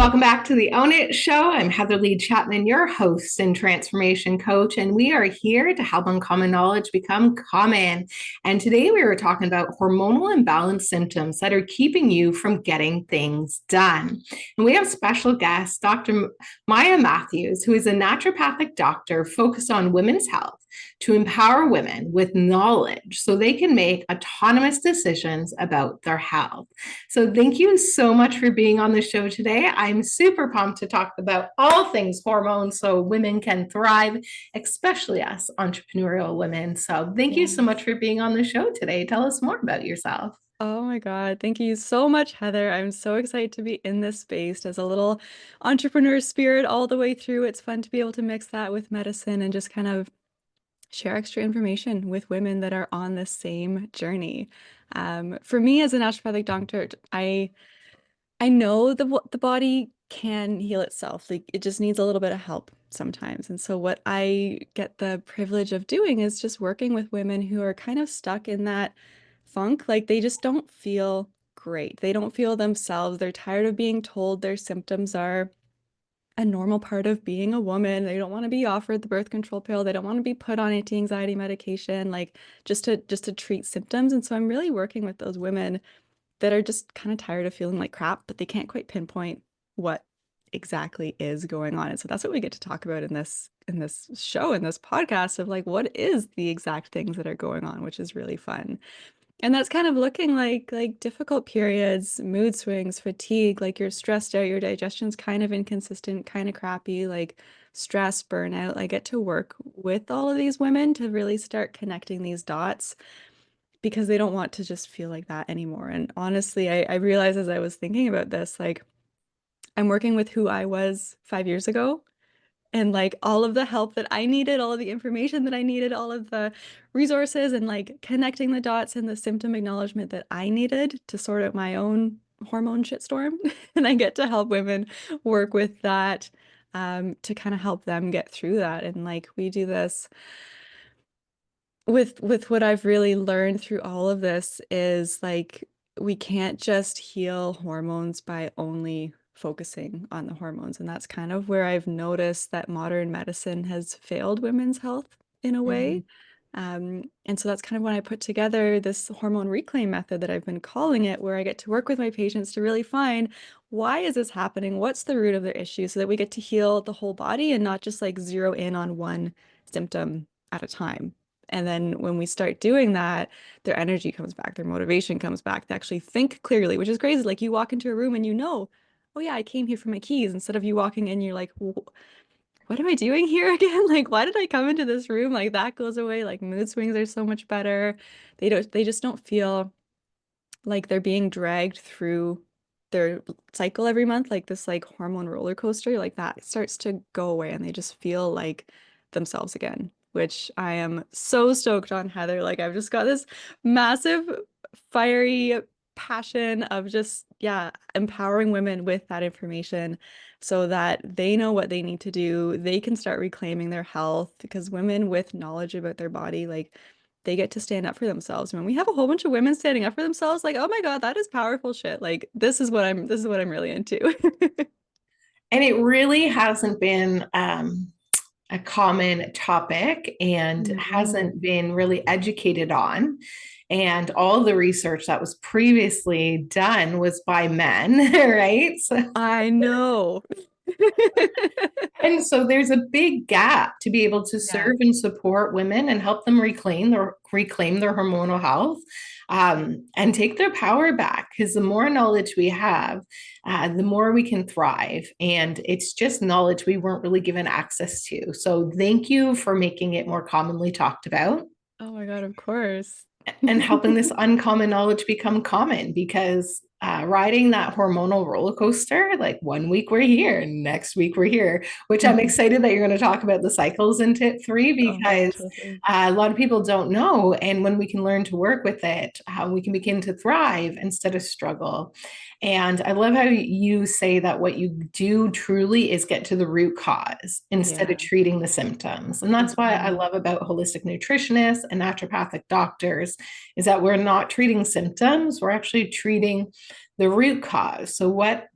Welcome back to the Own It Show. I'm Heather Lee Chapman, your host and transformation coach, and we are here to help uncommon knowledge become common. And today we were talking about hormonal imbalance symptoms that are keeping you from getting things done. And we have special guest, Dr. Maya Matthews, who is a naturopathic doctor focused on women's health to empower women with knowledge so they can make autonomous decisions about their health. So thank you so much for being on the show today. I'm super pumped to talk about all things hormones so women can thrive, especially us entrepreneurial women. So thank you so much for being on the show today. Tell us more about yourself. Oh my God. Thank you so much, Heather. I'm so excited to be in this space as a little entrepreneur spirit all the way through. It's fun to be able to mix that with medicine and just kind of share extra information with women that are on the same journey. For me as a naturopathic doctor, I know the body can heal itself. Like it just needs a little bit of help sometimes. And so what I get the privilege of doing is just working with women who are kind of stuck in that funk. Like they just don't feel great. They don't feel themselves. They're tired of being told their symptoms are a normal part of being a woman. They don't want to be offered the birth control pill. They don't want to be put on anti-anxiety medication, like just to treat symptoms. And so I'm really working with those women that are just kind of tired of feeling like crap, but they can't quite pinpoint what exactly is going on. And so that's what we get to talk about in this show, in this podcast of like what is the exact things that are going on, which is really fun. And that's kind of looking like difficult periods, mood swings, fatigue, like you're stressed out, your digestion's kind of inconsistent, kind of crappy, like stress, burnout. I get to work with all of these women to really start connecting these dots because they don't want to just feel like that anymore. And honestly, I realized as I was thinking about this, like I'm working with who I was 5 years ago. And like all of the help that I needed, all of the information that I needed, all of the resources and like connecting the dots and the symptom acknowledgement that I needed to sort out my own hormone shitstorm. And I get to help women work with that to kind of help them get through that. And like we do this with what I've really learned through all of this is like we can't just heal hormones by only focusing on the hormones. And that's kind of where I've noticed that modern medicine has failed women's health in a way. And so that's kind of when I put together this hormone reclaim method that I've been calling it, where I get to work with my patients to really find why is this happening? What's the root of their issue so that we get to heal the whole body and not just like zero in on one symptom at a time. And then when we start doing that, their energy comes back, their motivation comes back. They actually think clearly, which is crazy. Like you walk into a room and you know, oh yeah, I came here for my keys. Instead of you walking in, you're like, what am I doing here again? Like, why did I come into this room? Like that goes away. Like mood swings are so much better. They just don't feel like they're being dragged through their cycle every month, like this like hormone roller coaster, like that starts to go away and they just feel like themselves again, which I am so stoked on, Heather. Like I've just got this massive fiery passion of just, yeah, empowering women with that information so that they know what they need to do. They can start reclaiming their health because women with knowledge about their body, like they get to stand up for themselves. When we have a whole bunch of women standing up for themselves, like, oh my God, that is powerful shit. Like this is what I'm really into. And it really hasn't been a common topic and No. hasn't been really educated on. And all the research that was previously done was by men, right? I know. And so there's a big gap to be able to Yeah. serve and support women and help them reclaim their hormonal health, and take their power back. Because the more knowledge we have, the more we can thrive. And it's just knowledge we weren't really given access to. So thank you for making it more commonly talked about Oh my God, of course. and helping this uncommon knowledge become common, because riding that hormonal roller coaster, like one week we're here, next week we're here, which I'm excited that you're going to talk about the cycles in tip three, Oh, because totally. a lot of people don't know. And when we can learn to work with it, how we can begin to thrive instead of struggle. And I love how you say that what you do truly is get to the root cause instead of Yeah. treating the symptoms. And that's why I Mhm. love about holistic nutritionists and naturopathic doctors is that we're not treating symptoms, we're actually treating the root cause. So what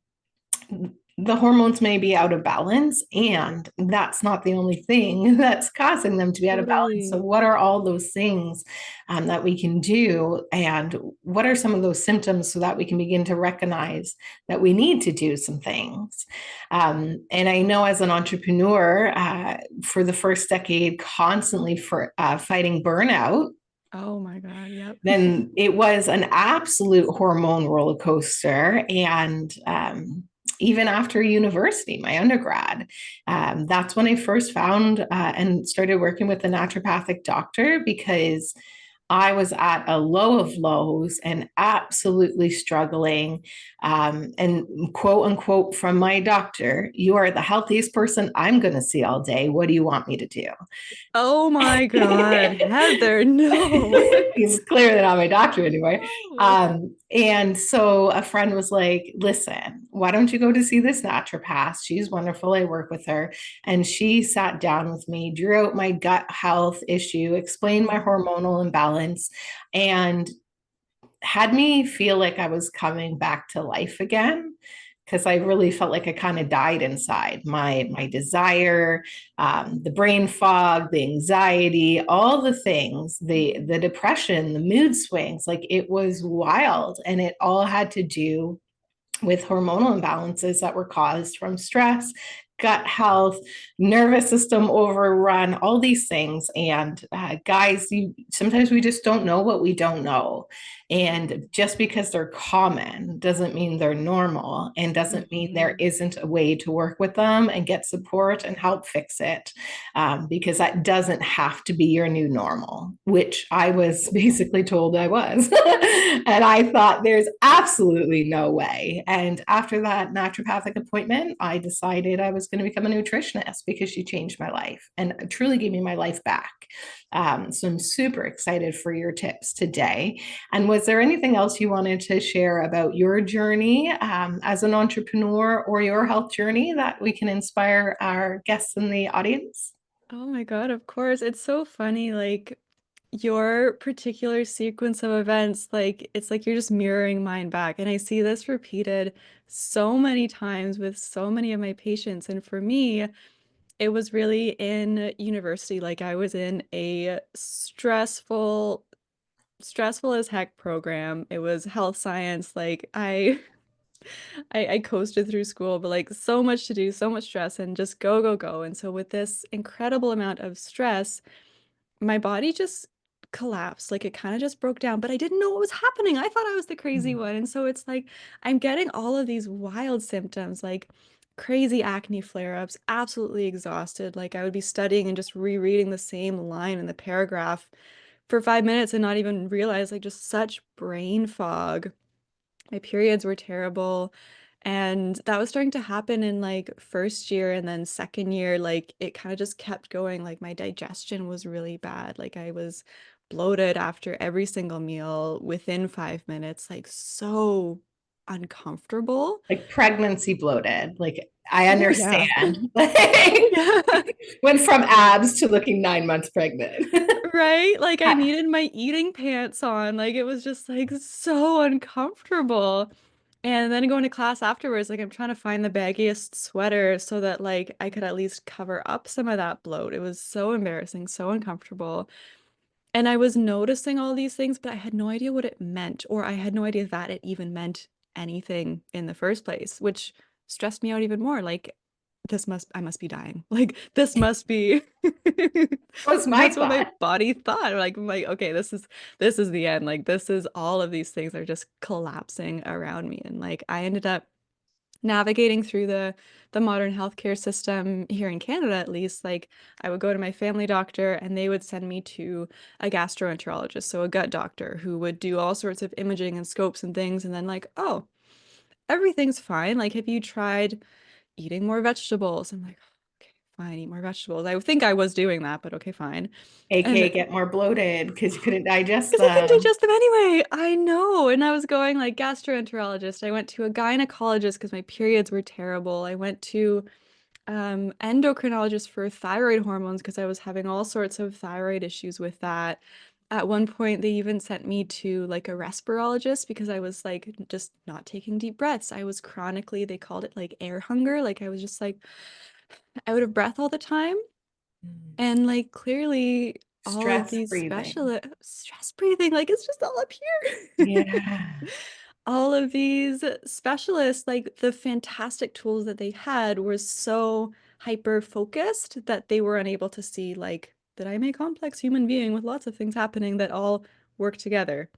the hormones may be out of balance, and that's not the only thing that's causing them to be out of balance. So, Totally. what are all those things that we can do, and what are some of those symptoms so that we can begin to recognize that we need to do some things? And I know as an entrepreneur, for the first decade, constantly for fighting burnout, Oh my God. Yep. then it was an absolute hormone roller coaster. And even after university, my undergrad, that's when I first found and started working with a naturopathic doctor, because I was at a low of lows and absolutely struggling. And quote unquote from my doctor, "You are the healthiest person I'm going to see all day. What do you want me to do?" Oh my God, Heather, no. He's clearly not my doctor anymore. No. And so a friend was like, "Listen, why don't you go to see this naturopath? She's wonderful. I work with her." And she sat down with me, drew out my gut health issue, explained my Mhm. hormonal imbalance, and had me feel like I was coming back to life again, because I really felt like I kind of died inside. My desire, the brain fog, the anxiety, all the things, the depression, the mood swings, like it was wild, and it all had to do with hormonal imbalances that were caused from stress, gut health, nervous system overrun, all these things. And guys, sometimes we just don't know what we don't know. And just because they're common doesn't mean they're normal, and doesn't mean there Mhm. isn't a way to work with them and get support and help fix it. Because that doesn't have to be your new normal, which I was basically told I was. And I thought there's absolutely no way. And after that naturopathic appointment, I decided I was going to become a nutritionist, because she changed my life and truly gave me my life back. So I'm super excited for your tips today. And was there anything else you wanted to share about your journey as an entrepreneur, or your health journey, that we can inspire our guests in the audience? Oh my God, of course. It's so funny, like your particular sequence of events, like it's like you're just mirroring mine back. And I see this repeated so many times with so many of my patients. And for me, it was really in university. Like I was in a stressful as heck program. It was health science. Like I coasted through school, but like so much to do, so much stress, and just go, go, go. And so with this incredible amount of stress, my body just collapsed. Like it kind of just broke down, but I didn't know what was happening. I thought I was the crazy one. And so it's like I'm getting all of these wild symptoms, like crazy acne flare-ups, absolutely exhausted. Like I would be studying and just rereading the same line in the paragraph for 5 minutes and not even realize, like just such brain fog. My periods were terrible. And that was starting to happen in like first year, and then second year, like it kind of just kept going. Like my digestion was really bad. Like I was bloated after every single meal within 5 minutes, like so uncomfortable. Like pregnancy bloated. Like I Oh yeah. understand. Like Yeah. went from abs to looking 9 months pregnant. Right? Like I needed my eating pants on. Like it was just like so uncomfortable. And then going to class afterwards, like I'm trying to find the baggiest sweater so that like I could at least cover up some of that bloat. It was so embarrassing, so uncomfortable. And I was noticing all these things, but I had no idea what it meant, or I had no idea that it even meant anything in the first place, which stressed me out even more. Like I must be dying. Like this must be Was my that's what my thought. body thought. Like I'm like, okay, this is the end. Like this is all of these things are just collapsing around me. And like I ended up navigating through the modern healthcare system here in Canada, at least. Like I would go to my family doctor and they would send me to a gastroenterologist, so a gut doctor who would do all sorts of imaging and scopes and things, and then like, oh, everything's fine. Like, have you tried eating more vegetables? I'm like, okay, fine, eat more vegetables. I think I was doing that, but okay, fine. AKA And get more bloated because you couldn't digest because I couldn't them. digest them anyway. I know. And I was going like gastroenterologist. I went to a gynecologist because my periods were terrible. I went to endocrinologist for thyroid hormones because I was having all sorts of thyroid issues with that. At one point, they even sent me to like a respirologist because I was like just not taking deep breaths. I was chronically, they called it like air hunger. Like I was just like out of breath all the time. Mm. And like clearly all of Stress these breathing. special stress breathing, like it's just all up here. Yeah. All of these specialists, like the fantastic tools that they had were so hyper focused that they were unable to see like that I'm a complex human being with lots of things happening that all work together,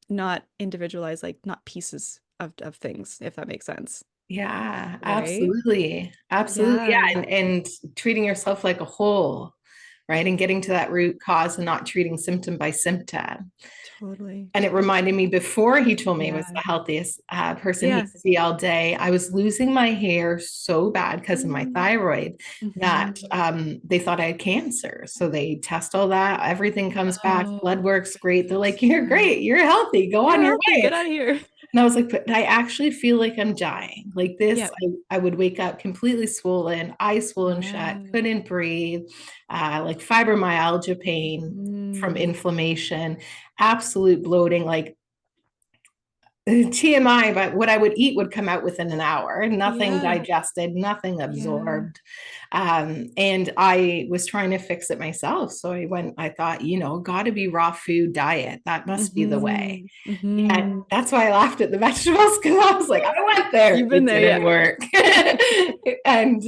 not individualized, like not pieces of things, if that makes sense. Yeah, Right? absolutely. Absolutely. Yeah, Yeah. And treating yourself like a whole, right? And getting to that root cause and not treating symptom by symptom. totally. And it reminded me before he told me he was Yeah. the healthiest person he'd Yeah. see all day. I was losing my hair so bad because of my thyroid that Mm-hmm. they thought I had cancer. So they test all that. Everything comes back. Blood Oh, works great. They're like, goodness. you're Yeah. great. You're healthy. Go on You're your healthy. way. Get out of here. And I was like, but I actually feel like I'm dying. Like this, Yep. I would wake up completely swollen, eyes swollen shut, Yeah. couldn't breathe, like fibromyalgia pain from Mm. inflammation, absolute bloating, like TMI, but what I would eat would come out within an hour, nothing Yeah. digested, nothing Yeah. absorbed. And I was trying to fix it myself. So I thought, got to be raw food diet. That must be the way. Mm-hmm. And Mm-hmm. that's why I laughed at the vegetables because I was like, I went there, You've been it there, didn't yeah. work. And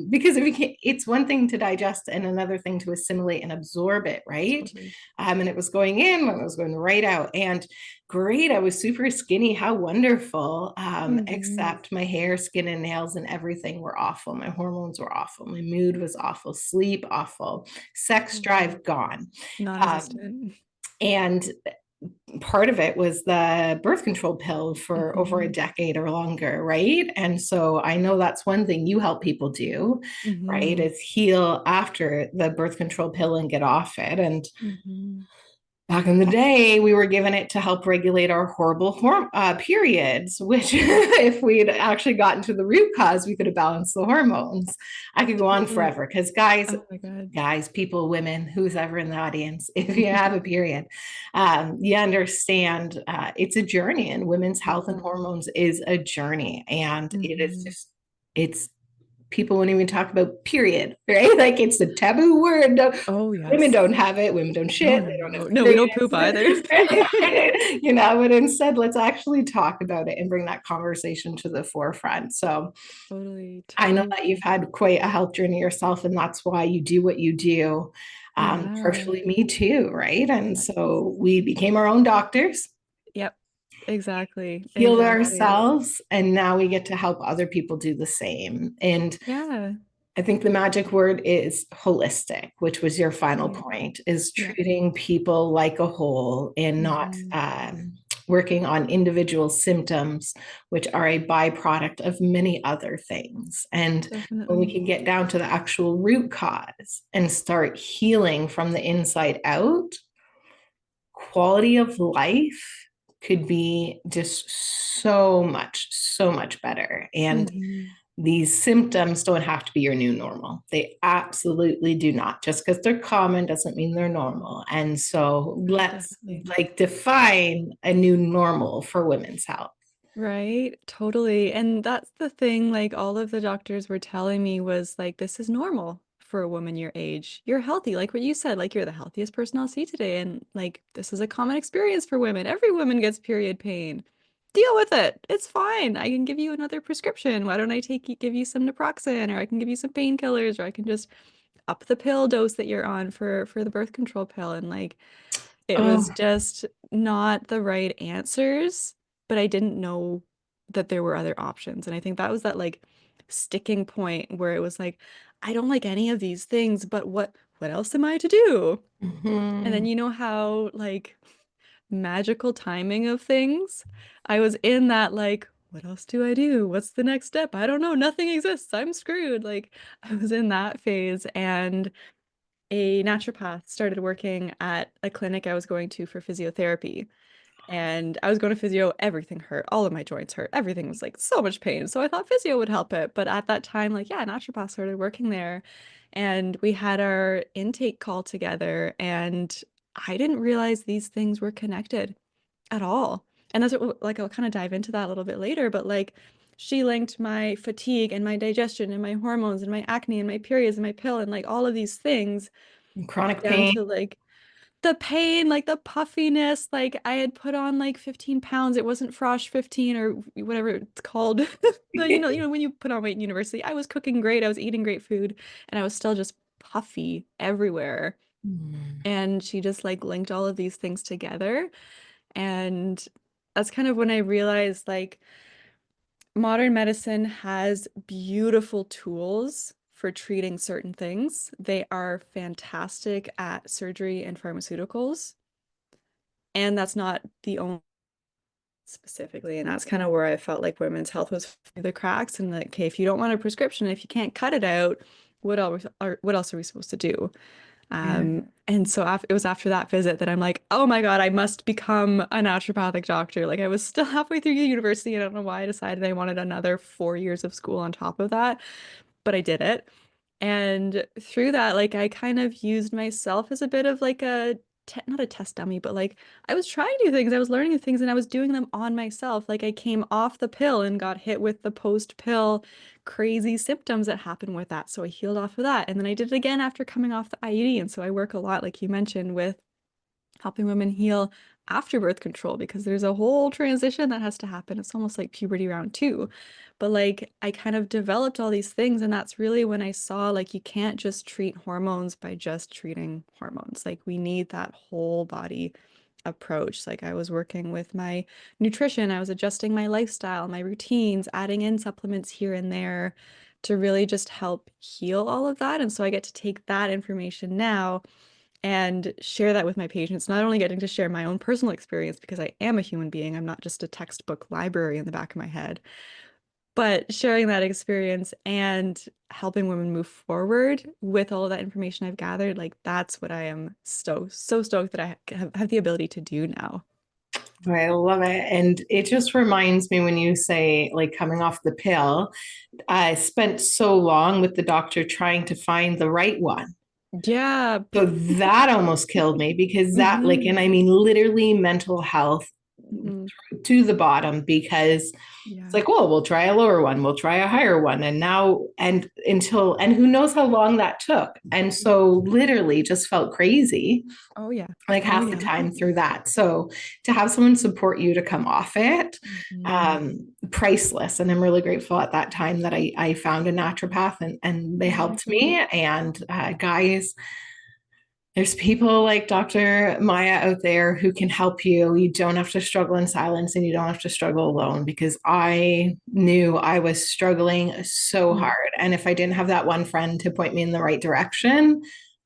because it's one thing to digest and another thing to assimilate and absorb it, right? Totally. And it was going in when it was going right out. And great, I was super skinny. How wonderful. Mm-hmm. Except my hair, skin, and nails and everything were awful. My hormones were awful. My mood was awful. Sleep awful. Sex Totally. drive gone. Um, Non-existent. and part of it was the birth control pill for over a Mm-hmm. decade or longer, right? And so I know that's one thing you help people do, right? Mm-hmm. Is heal after the birth control pill and get off it. And Mm-hmm. back in the day, we were given it to help regulate our horrible periods, which, if we had actually gotten to the root cause, we could have balanced the hormones. I could go on Totally. forever because, guys, Oh my God. people, women, who's ever in the audience, if you have a period, you understand it's a journey, and women's health and hormones is a journey. And it is Mm-hmm. just, it's people won't even talk about period, right? Like it's a taboo word. No, Oh, women yes. don't have it. Women don't No, shit. no, They don't have no. No, we don't poop either. periods. But instead, let's actually talk about it and bring that conversation to the forefront. So Totally. I know that you've Totally. had quite a health journey yourself, and that's why you do what you do. Yeah. Partially me too, right? And Yes. so we became our own doctors, Yep. Exactly. healed Exactly. ourselves, and now we get to help other people do the same. And Yeah. I think the magic word is holistic, which was your final Right. point, is Yeah. treating people like a whole and not Mm-hmm. working on individual symptoms, which are a byproduct of many other things. And when we Definitely. can get down to the actual root cause and start healing from the inside out, quality of life could be just so much better. And Mm-hmm. these symptoms don't have to be your new normal. They absolutely do not. Just because they're common doesn't mean they're normal. And so No, let's definitely. like define a new normal for women's health. Right, totally. And that's the thing, like all of the doctors were telling me was like, this is normal for a woman your age. You're healthy, like what you said, like you're the healthiest person I'll see today. And like, this is a common experience for women. Every woman gets period pain. Deal with it. It's fine. I can give you another prescription. Why don't I give you some naproxen, or I can give you some painkillers, or I can just up the pill dose that you're on for the birth control pill. And like, it was Oh, just not the right answers, but I didn't know that there were other options. And I think that was that like sticking point where it was like, I don't like any of these things, but what else am I to do? And then mhm. you know how like magical timing of things? I was in that like, what else do I do? What's the next step? I don't know. Nothing exists. I'm screwed. Like I was in that phase and a naturopath started working at a clinic I was going to for physiotherapy. And I was going to physio, everything hurt. All of my joints hurt. Everything was like so much pain. So I thought physio would help it. But at that time, like, yeah, naturopath started working there. And we had our intake call together. And I didn't realize these things were connected at all. And that's what, like, I'll kind of dive into that a little bit later, but like, she linked my fatigue and my digestion and my hormones and my acne and my periods and my pill and like all of these things Chronic down pain. to like the pain, like the puffiness. Like I had put on like 15 pounds. It wasn't Frosh 15 or whatever it's called. But when you put on weight in university, I was cooking great, I was eating great food, and I was still just puffy everywhere. Mm. And she just like linked all of these things together. And that's kind of when I realized like modern medicine has beautiful tools for treating certain things. They are fantastic at surgery and pharmaceuticals. And that's not the only specifically. And that's kind of where I felt like women's health was through the cracks. And like, okay, if you don't want a prescription, if you can't cut it out, what else are we supposed to do? Yeah. And so it was after that visit that I'm like, oh my God, I must become a naturopathic doctor. Like I was still halfway through university. I don't know why I decided I wanted another 4 years of school on top of that, but I did it. And through that, like I kind of used myself as a bit of like a not a test dummy, but like I was trying new things, I was learning new things, and I was doing them on myself. Like I came off the pill and got hit with the post-pill crazy symptoms that happen with that. So I healed off of that. And then I did it again after coming off the IUD. And so I work a lot, like you mentioned, with helping women heal after birth control because there's a whole transition that has to happen. It's almost like puberty round two. But like I kind of developed all these things, and that's really when I saw like you can't just treat hormones by just treating hormones. Like we need that whole body approach. Like I was working with my nutrition, I was adjusting my lifestyle, my routines, adding in supplements here and there to really just help heal all of that. And so I get to take that information now and share that with my patients, not only getting to share my own personal experience because I am a human being, I'm not just a textbook library in the back of my head, but sharing that experience and helping women move forward with all of that information I've gathered, like that's what I am so stoked that I have the ability to do now. I love it. And it just reminds me when you say like coming off the pill, I spent so long with the doctor trying to find the right one. Yeah. So that almost killed me because that, like, Hmm. and I mean, literally mental health Hmm. to the bottom because it's Yeah. like, well, we'll try a lower one, we'll try a higher one. And now, and until, and who knows how long that took. And so literally just felt crazy Oh yeah. like Oh half the yeah. time through that. So to have someone support you to come off it, Hmm. priceless. And I'm really grateful at that time that I found a naturopath and they Yeah. helped me. And guys, there's people like Dr. Maya out there who can help you. You don't have to struggle in silence and you don't have to struggle alone because I knew I was struggling so Mm. hard. And if I didn't have that one friend to point me in the right direction,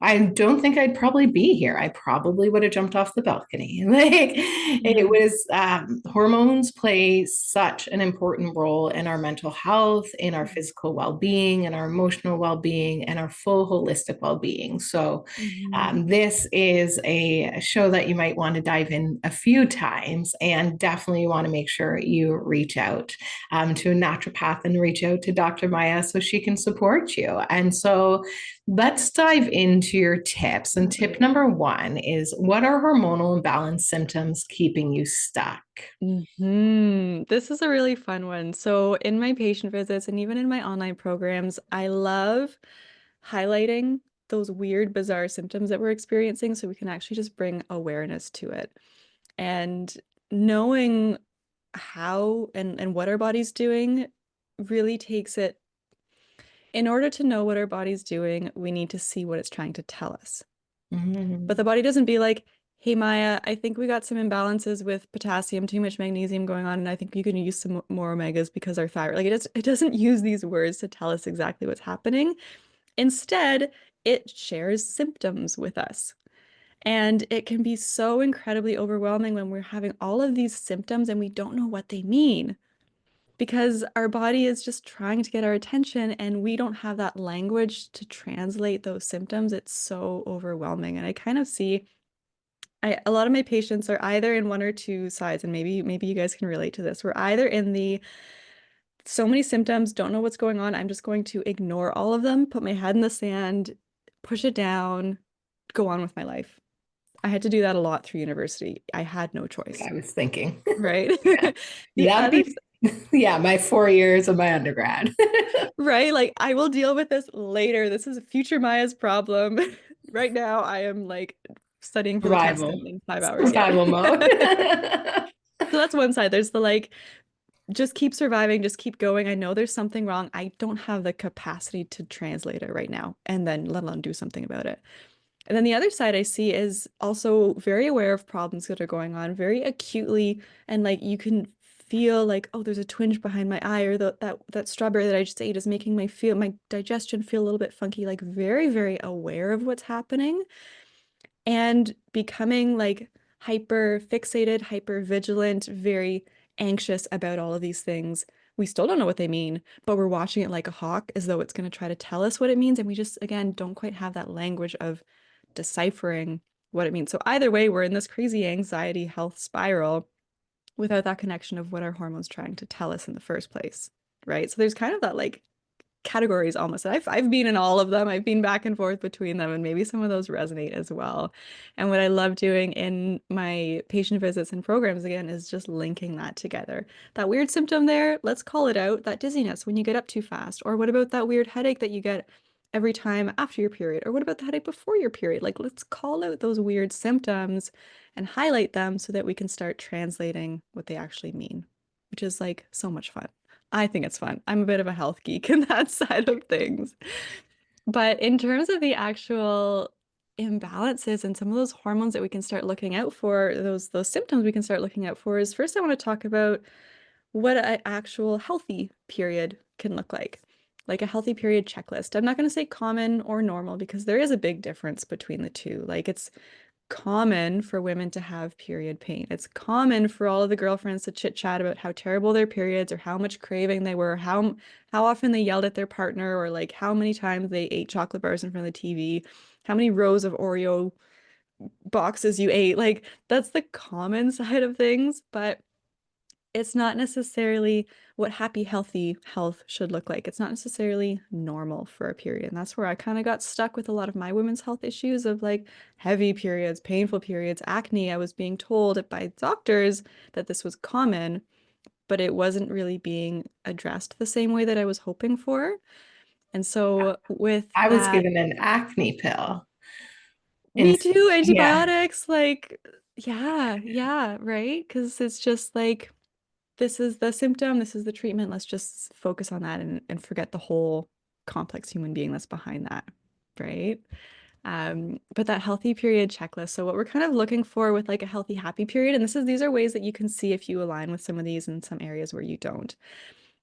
I don't think I'd probably be here. I probably would have jumped off the balcony. Like it Yeah. was, hormones play such an important role in our mental health, in our physical well being, in our emotional well being, and our full holistic well being. So, Hmm. this is a show that you might want to dive in a few times, and definitely want to make sure you reach out to a naturopath and reach out to Dr. Maya so she can support you. And so, let's dive into your tips. And tip number one is what are hormonal imbalance symptoms keeping you stuck? This is a really fun one. So, in my patient visits and even in my online programs, I love highlighting those weird, bizarre symptoms that we're experiencing so we can actually just bring awareness to it. And knowing how and what our body's doing really takes it. In order to know what our body's doing, we need to see what it's trying to tell us. But Mm-hmm. the body doesn't be like, hey, Maya, I think we got some imbalances with potassium, too much magnesium going on, and I think you can use some more omegas because our thyroid, like it doesn't use these words to tell us exactly what's happening. Instead, it shares symptoms with us. And it can be so incredibly overwhelming when we're having all of these symptoms and we don't know what they mean because our body is just trying to get our attention and we don't have that language to translate those symptoms. It's so overwhelming. And I kind of see a lot of my patients are either in one or two sides, and maybe you guys can relate to this. We're either in the so many symptoms, don't know what's going on. I'm just going to ignore all of them, put my head in the sand, push it down, go on with my life. I had to do that a lot through university. I had no choice, I was thinking. right? Yeah. The That'd other, be, yeah, my 4 years of my undergrad. right? Like I will deal with this later. This is future Maya's problem. Right now, I am like studying for the test Survival. in 5 hours. Yeah. Survival mode. So that's one side. There's the like, just keep surviving, just keep going. I know there's something wrong. I don't have the capacity to translate it right now, and then let alone do something about it. And then the other side I see is also very aware of problems that are going on very acutely, and like you can feel like, oh, there's a twinge behind my eye, or that strawberry that I just ate is making my digestion feel a little bit funky, like very, very aware of what's happening and becoming like hyper fixated, hyper vigilant, very anxious about all of these things. We still don't know what they mean, but we're watching it like a hawk as though it's going to try to tell us what it means. And we just, again, don't quite have that language of deciphering what it means. So either way, we're in this crazy anxiety health spiral without that connection of what our hormones trying to tell us in the first place. Right. So there's kind of that like categories almost. I've been in all of them. I've been back and forth between them, and maybe some of those resonate as well. And what I love doing in my patient visits and programs again is just linking that together. That weird symptom there, let's call it out, that dizziness when you get up too fast. Or what about that weird headache that you get every time after your period? Or what about the headache before your period? Like, let's call out those weird symptoms and highlight them so that we can start translating what they actually mean, which is like so much fun. I think it's fun. I'm a bit of a health geek in that side of things. But in terms of the actual imbalances and some of those hormones that we can start looking out for, those symptoms we can start looking out for is first I want to talk about what an actual healthy period can look like a healthy period checklist. I'm not going to say common or normal because there is a big difference between the two. Like it's common for women to have period pain. It's common for all of the girlfriends to chit chat about how terrible their periods or how much craving they were, how often they yelled at their partner, or like how many times they ate chocolate bars in front of the TV, how many rows of Oreo boxes you ate. Like that's the common side of things, but it's not necessarily what happy, healthy health should look like. It's not necessarily normal for a period. And that's where I kind of got stuck with a lot of my women's health issues of like heavy periods, painful periods, acne. I was being told by doctors that this was common, but it wasn't really being addressed the same way that I was hoping for. And so with I was that, given an acne pill. And me too, yeah, antibiotics, like, yeah, right? Because it's just like, this is the symptom, this is the treatment. Let's just focus on that and forget the whole complex human being that's behind that, right? But that healthy period checklist. So what we're kind of looking for with like a healthy, happy period, and these are ways that you can see if you align with some of these in some areas where you don't.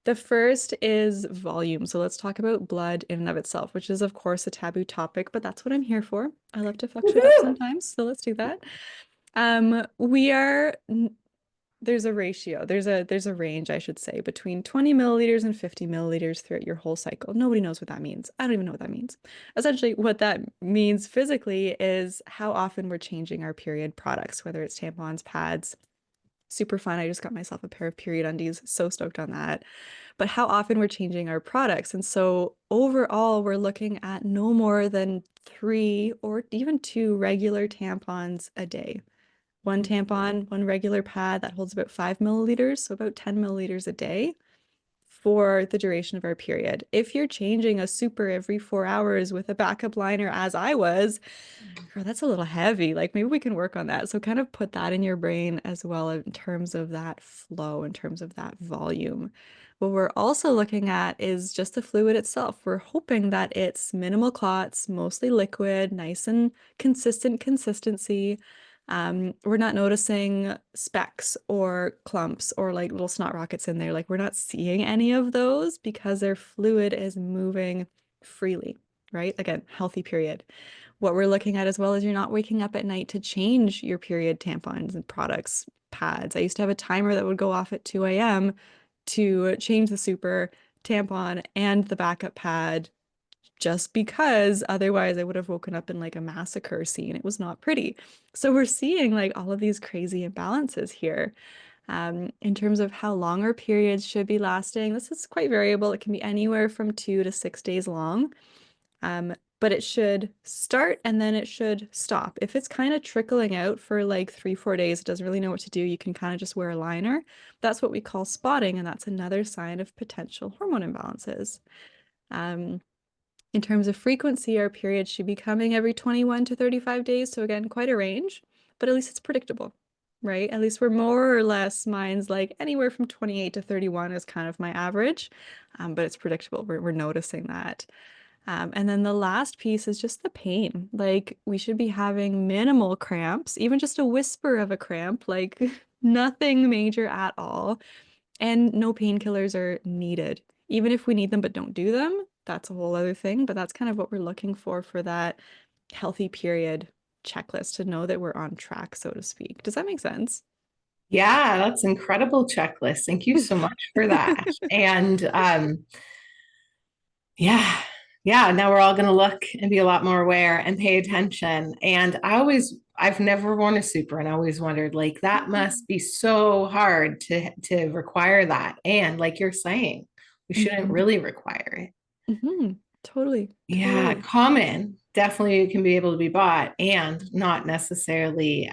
The first is volume. So let's talk about blood in and of itself, which is of course a taboo topic, but that's what I'm here for. I love to fuck shit up woohoo. sometimes, so let's do that. We are there's a ratio. There's a range, I should say, between 20 milliliters and 50 milliliters throughout your whole cycle. Nobody knows what that means. I don't even know what that means. Essentially, what that means physically is how often we're changing our period products, whether it's tampons, pads. Super fun. I just got myself a pair of period undies. So stoked on that. But how often we're changing our products. And so overall, we're looking at no more than 3 or even 2 regular tampons a day. One tampon, one regular pad that holds about 5 milliliters, so about 10 milliliters a day for the duration of our period. If you're changing a super every 4 hours with a backup liner, as I was, girl, that's a little heavy. Like maybe we can work on that. So kind of put that in your brain as well in terms of that flow, in terms of that volume. What we're also looking at is just the fluid itself. We're hoping that it's minimal clots, mostly liquid, nice and consistent consistency. We're not noticing specks or clumps or like little snot rockets in there. Like we're not seeing any of those because their fluid is moving freely, right? Again, healthy period. What we're looking at as well is you're not waking up at night to change your period tampons and products, pads. I used to have a timer that would go off at 2 a.m. to change the super tampon and the backup pad just because otherwise I would have woken up in like a massacre scene. It was not pretty. So we're seeing like all of these crazy imbalances here. In terms of how long our periods should be lasting, this is quite variable. It can be anywhere from 2 to 6 days long. but it should start and then it should stop. If it's kind of trickling out for like 3, 4 days, it doesn't really know what to do, you can kind of just wear a liner. That's what we call spotting, and that's another sign of potential hormone imbalances. Um, in terms of frequency, our period should be coming every 21 to 35 days. So again, quite a range, but at least it's predictable, right? At least we're more or less, mine's like anywhere from 28 to 31 is kind of my average, but it's predictable. We're noticing that. And then the last piece is just the pain. Like we should be having minimal cramps, even just a whisper of a cramp, like nothing major at all. And no painkillers are needed. Even if we need them but don't do them, that's a whole other thing. But that's kind of what we're looking for that healthy period checklist to know that we're on track, so to speak. Does that make sense? Yeah, that's incredible checklist. Thank you so much for that. And yeah, yeah, now we're all going to look and be a lot more aware and pay attention. And I've never worn a super and I always wondered, like, that must be so hard to require that. And like you're saying, we shouldn't Mhm. really require it. Totally, Yeah, totally. common definitely can be able to be bought and not necessarily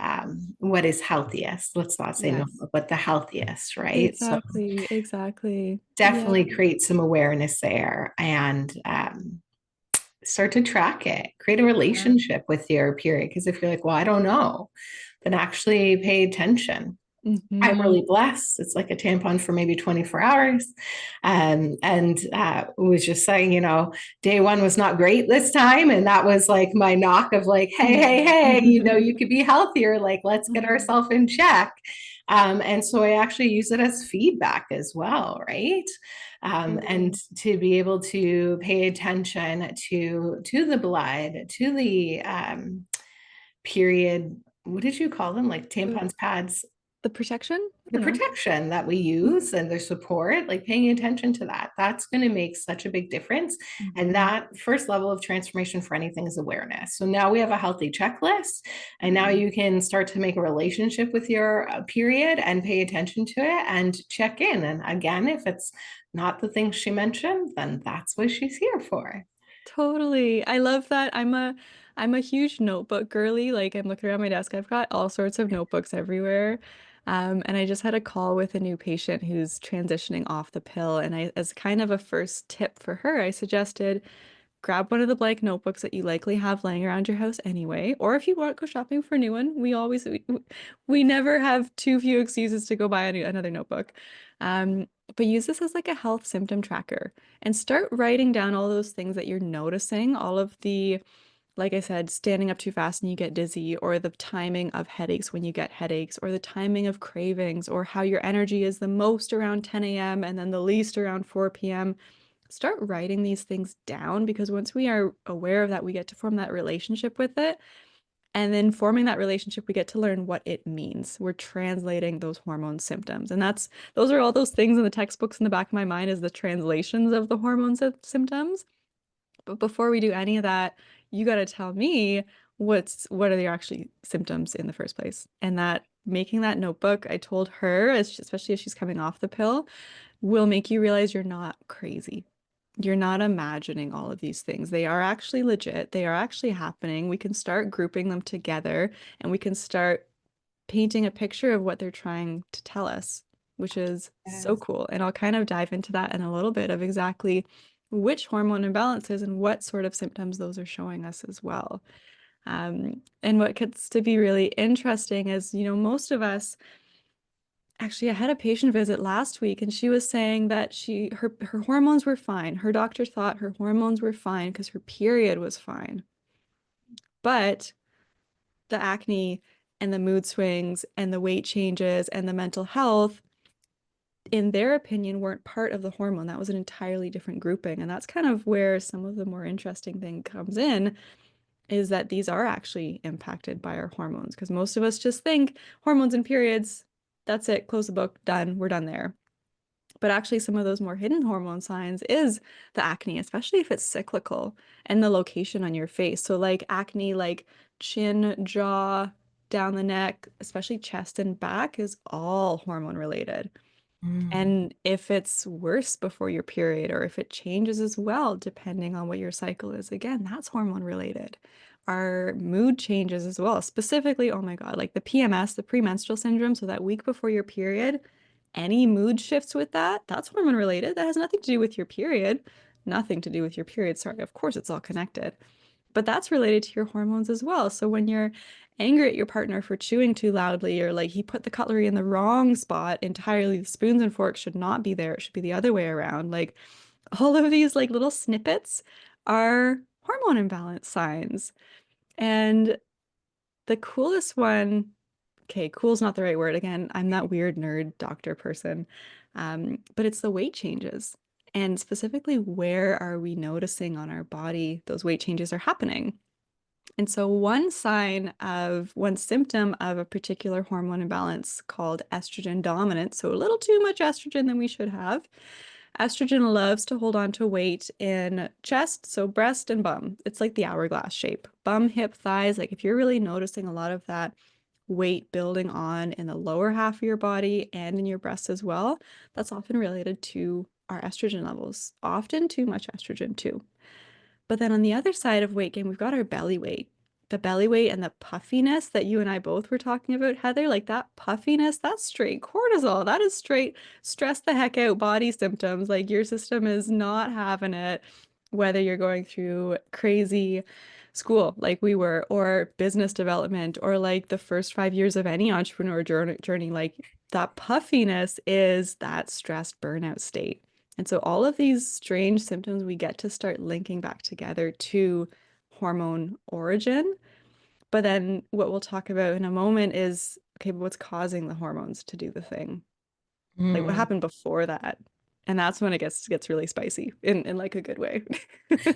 what is healthiest. Let's not say Yes, normal, but the healthiest, right? So exactly, exactly. Yeah. definitely create some awareness there and start to track it, create a Yeah. relationship with your period. Because if you're like, well, I don't know, then actually pay attention. I'm Hmm. really blessed. It's like a tampon for maybe 24 hours. And was just saying, day one was not great this time. And that was like my knock of like, hey, hey, Yeah. hey, you could be healthier. Like, let's get Mhm. ourselves in check. And so I actually use it as feedback as well, right? And Totally. to be able to pay attention to the blood, to the period. What did you call them? Like The, tampons, pads, the protection? I the don't know. protection that we use and the support, like paying attention to that, that's going to make such a big difference. And Mhm. that first level of transformation for anything is awareness. So now we have a healthy checklist, and now you can start to make a relationship with your period and pay attention to it and check in. And again, if it's not the things she mentioned, then that's what she's here for. Totally. I love that. I'm a huge notebook girly. Like I'm looking around my desk, I've got all sorts of notebooks everywhere. And I just had a call with a new patient who's transitioning off the pill. And as kind of a first tip for her, I suggested grab one of the blank notebooks that you likely have laying around your house anyway. Or if you want, go shopping for a new one. We never have too few excuses to go buy another notebook. But use this as like a health symptom tracker and start writing down all those things that you're noticing, all of the, like I said, standing up too fast and you get dizzy, or the timing of headaches when you get headaches, or the timing of cravings, or how your energy is the most around 10 a.m. and then the least around 4 p.m. Start writing these things down, because once we are aware of that, we get to form that relationship with it. And then forming that relationship, we get to learn what it means. We're translating those hormone symptoms. And those are all those things in the textbooks in the back of my mind is the translations of the hormone symptoms. But before we do any of that, you got to tell me what are the actually symptoms in the first place. And that making that notebook, I told her, especially as she's coming off the pill, will make you realize you're not crazy. You're not imagining all of these things. They are actually legit. They are actually happening. We can start grouping them together and we can start painting a picture of what they're trying to tell us, which is so Yes. cool. And I'll kind of dive into that in a little bit of exactly which hormone imbalances and what sort of symptoms those are showing us as well. And what gets to be really interesting is, most of us, actually, I had a patient visit last week and she was saying that her hormones were fine. Her doctor thought her hormones were fine because her period was fine. But the acne and the mood swings and the weight changes and the mental health, in their opinion, weren't part of the hormone. That was an entirely different grouping. And that's kind of where some of the more interesting thing comes in, is that these are actually impacted by our hormones. Because most of us just think hormones and periods, that's it, close the book, done, we're done there. But actually, some of those more hidden hormone signs is the acne, especially if it's cyclical, and the location on your face. So, like acne, like chin, jaw, down the neck, especially chest and back, is all hormone related. Mm. And if it's worse before your period or if it changes as well, depending on what your cycle is, again, that's hormone related. Our mood changes as well, specifically, oh my God, like the PMS, the premenstrual syndrome. So that week before your period, any mood shifts with that, that's hormone related. That has nothing to do with your period. Nothing to do with your period. Sorry, of course, it's all connected. But that's related to your hormones as well. So when you're angry at your partner for chewing too loudly, or like he put the cutlery in the wrong spot entirely, the spoons and forks should not be there. It should be the other way around. Like all of these like little snippets are hormone imbalance signs. And the coolest one, okay, cool's not the right word. Again, I'm that weird nerd doctor person. But it's the weight changes. And specifically, where are we noticing on our body those weight changes are happening? And so, one symptom of a particular hormone imbalance called estrogen dominance, so a little too much estrogen than we should have. Estrogen loves to hold on to weight in chest, so breast and bum. It's like the hourglass shape. Bum, hip, thighs. Like if you're really noticing a lot of that weight building on in the lower half of your body and in your breasts as well, that's often related to our estrogen levels, often too much estrogen too. But then on the other side of weight gain, we've got our belly weight. The belly weight and the puffiness that you and I both were talking about, Heather, like that puffiness, that's straight cortisol. That is straight stress the heck out body symptoms. Like your system is not having it, whether you're going through crazy school like we were, or business development, or like the first 5 years of any entrepreneur journey. Like that puffiness is that stressed burnout state. And so all of these strange symptoms we get to start linking back together to hormone origin. But then what we'll talk about in a moment is, okay, but what's causing the hormones to do the thing? Like what Mm. happened before that? And that's when it gets really spicy in like a good way.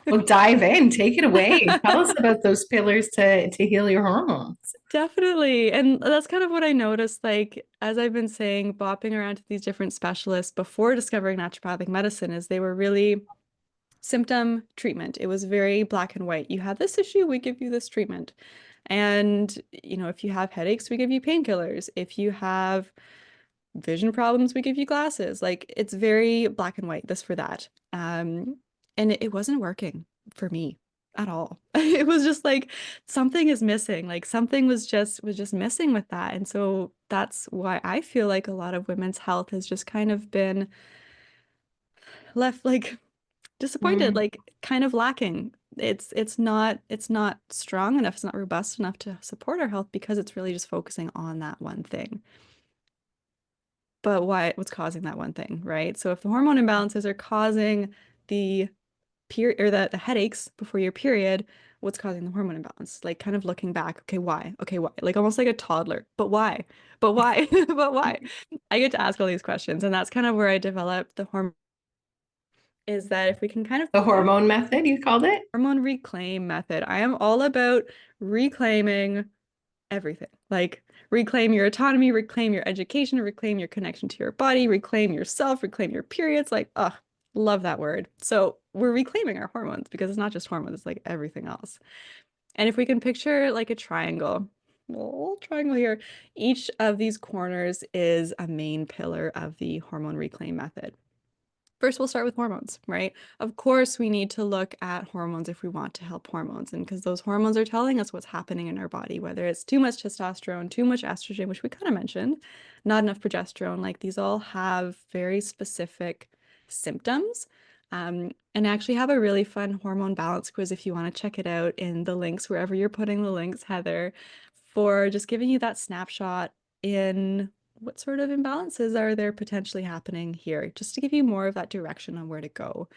Well, dive in, take it away. Tell us about those pillars to heal your hormones. Definitely. And that's kind of what I noticed, like, as I've been saying, bopping around to these different specialists before discovering naturopathic medicine, is they were really symptom treatment. It was very black and white. You have this issue, we give you this treatment. And, if you have headaches, we give you painkillers. If you have vision problems, we give you glasses. Like it's very black and white, this for that. And it wasn't working for me at all. It was just like something is missing. Like something was just missing with that. And so that's why I feel like a lot of women's health has just kind of been left like disappointed, Mm. like kind of lacking. It's not strong enough, it's not robust enough to support our health because it's really just focusing on that one thing. But what's causing that one thing, right? So if the hormone imbalances are causing the period or the headaches before your period, what's causing the hormone imbalance? Like kind of looking back, okay, why? Okay, why? Like almost like a toddler. But why? But why? But why? I get to ask all these questions, and that's kind of where I developed the hormone is that if we can kind of The hormone method, you called it? hormone reclaim method. I am all about reclaiming everything. Like reclaim your autonomy, reclaim your education, reclaim your connection to your body, reclaim yourself, reclaim your periods. Like, love that word. So we're reclaiming our hormones because it's not just hormones, it's like everything else. And if we can picture like a triangle, little triangle here, each of these corners is a main pillar of the hormone reclaim method. First, we'll start with hormones, right? Of course, we need to look at hormones if we want to help hormones, and because those hormones are telling us what's happening in our body, whether it's too much testosterone, too much estrogen, which we kind of mentioned, not enough progesterone, like these all have very specific symptoms. And I actually have a really fun hormone balance quiz if you want to check it out in the links, wherever you're putting the links, Heather, for just giving you that snapshot in what sort of imbalances are there potentially happening here, just to give you more of that direction on where to go.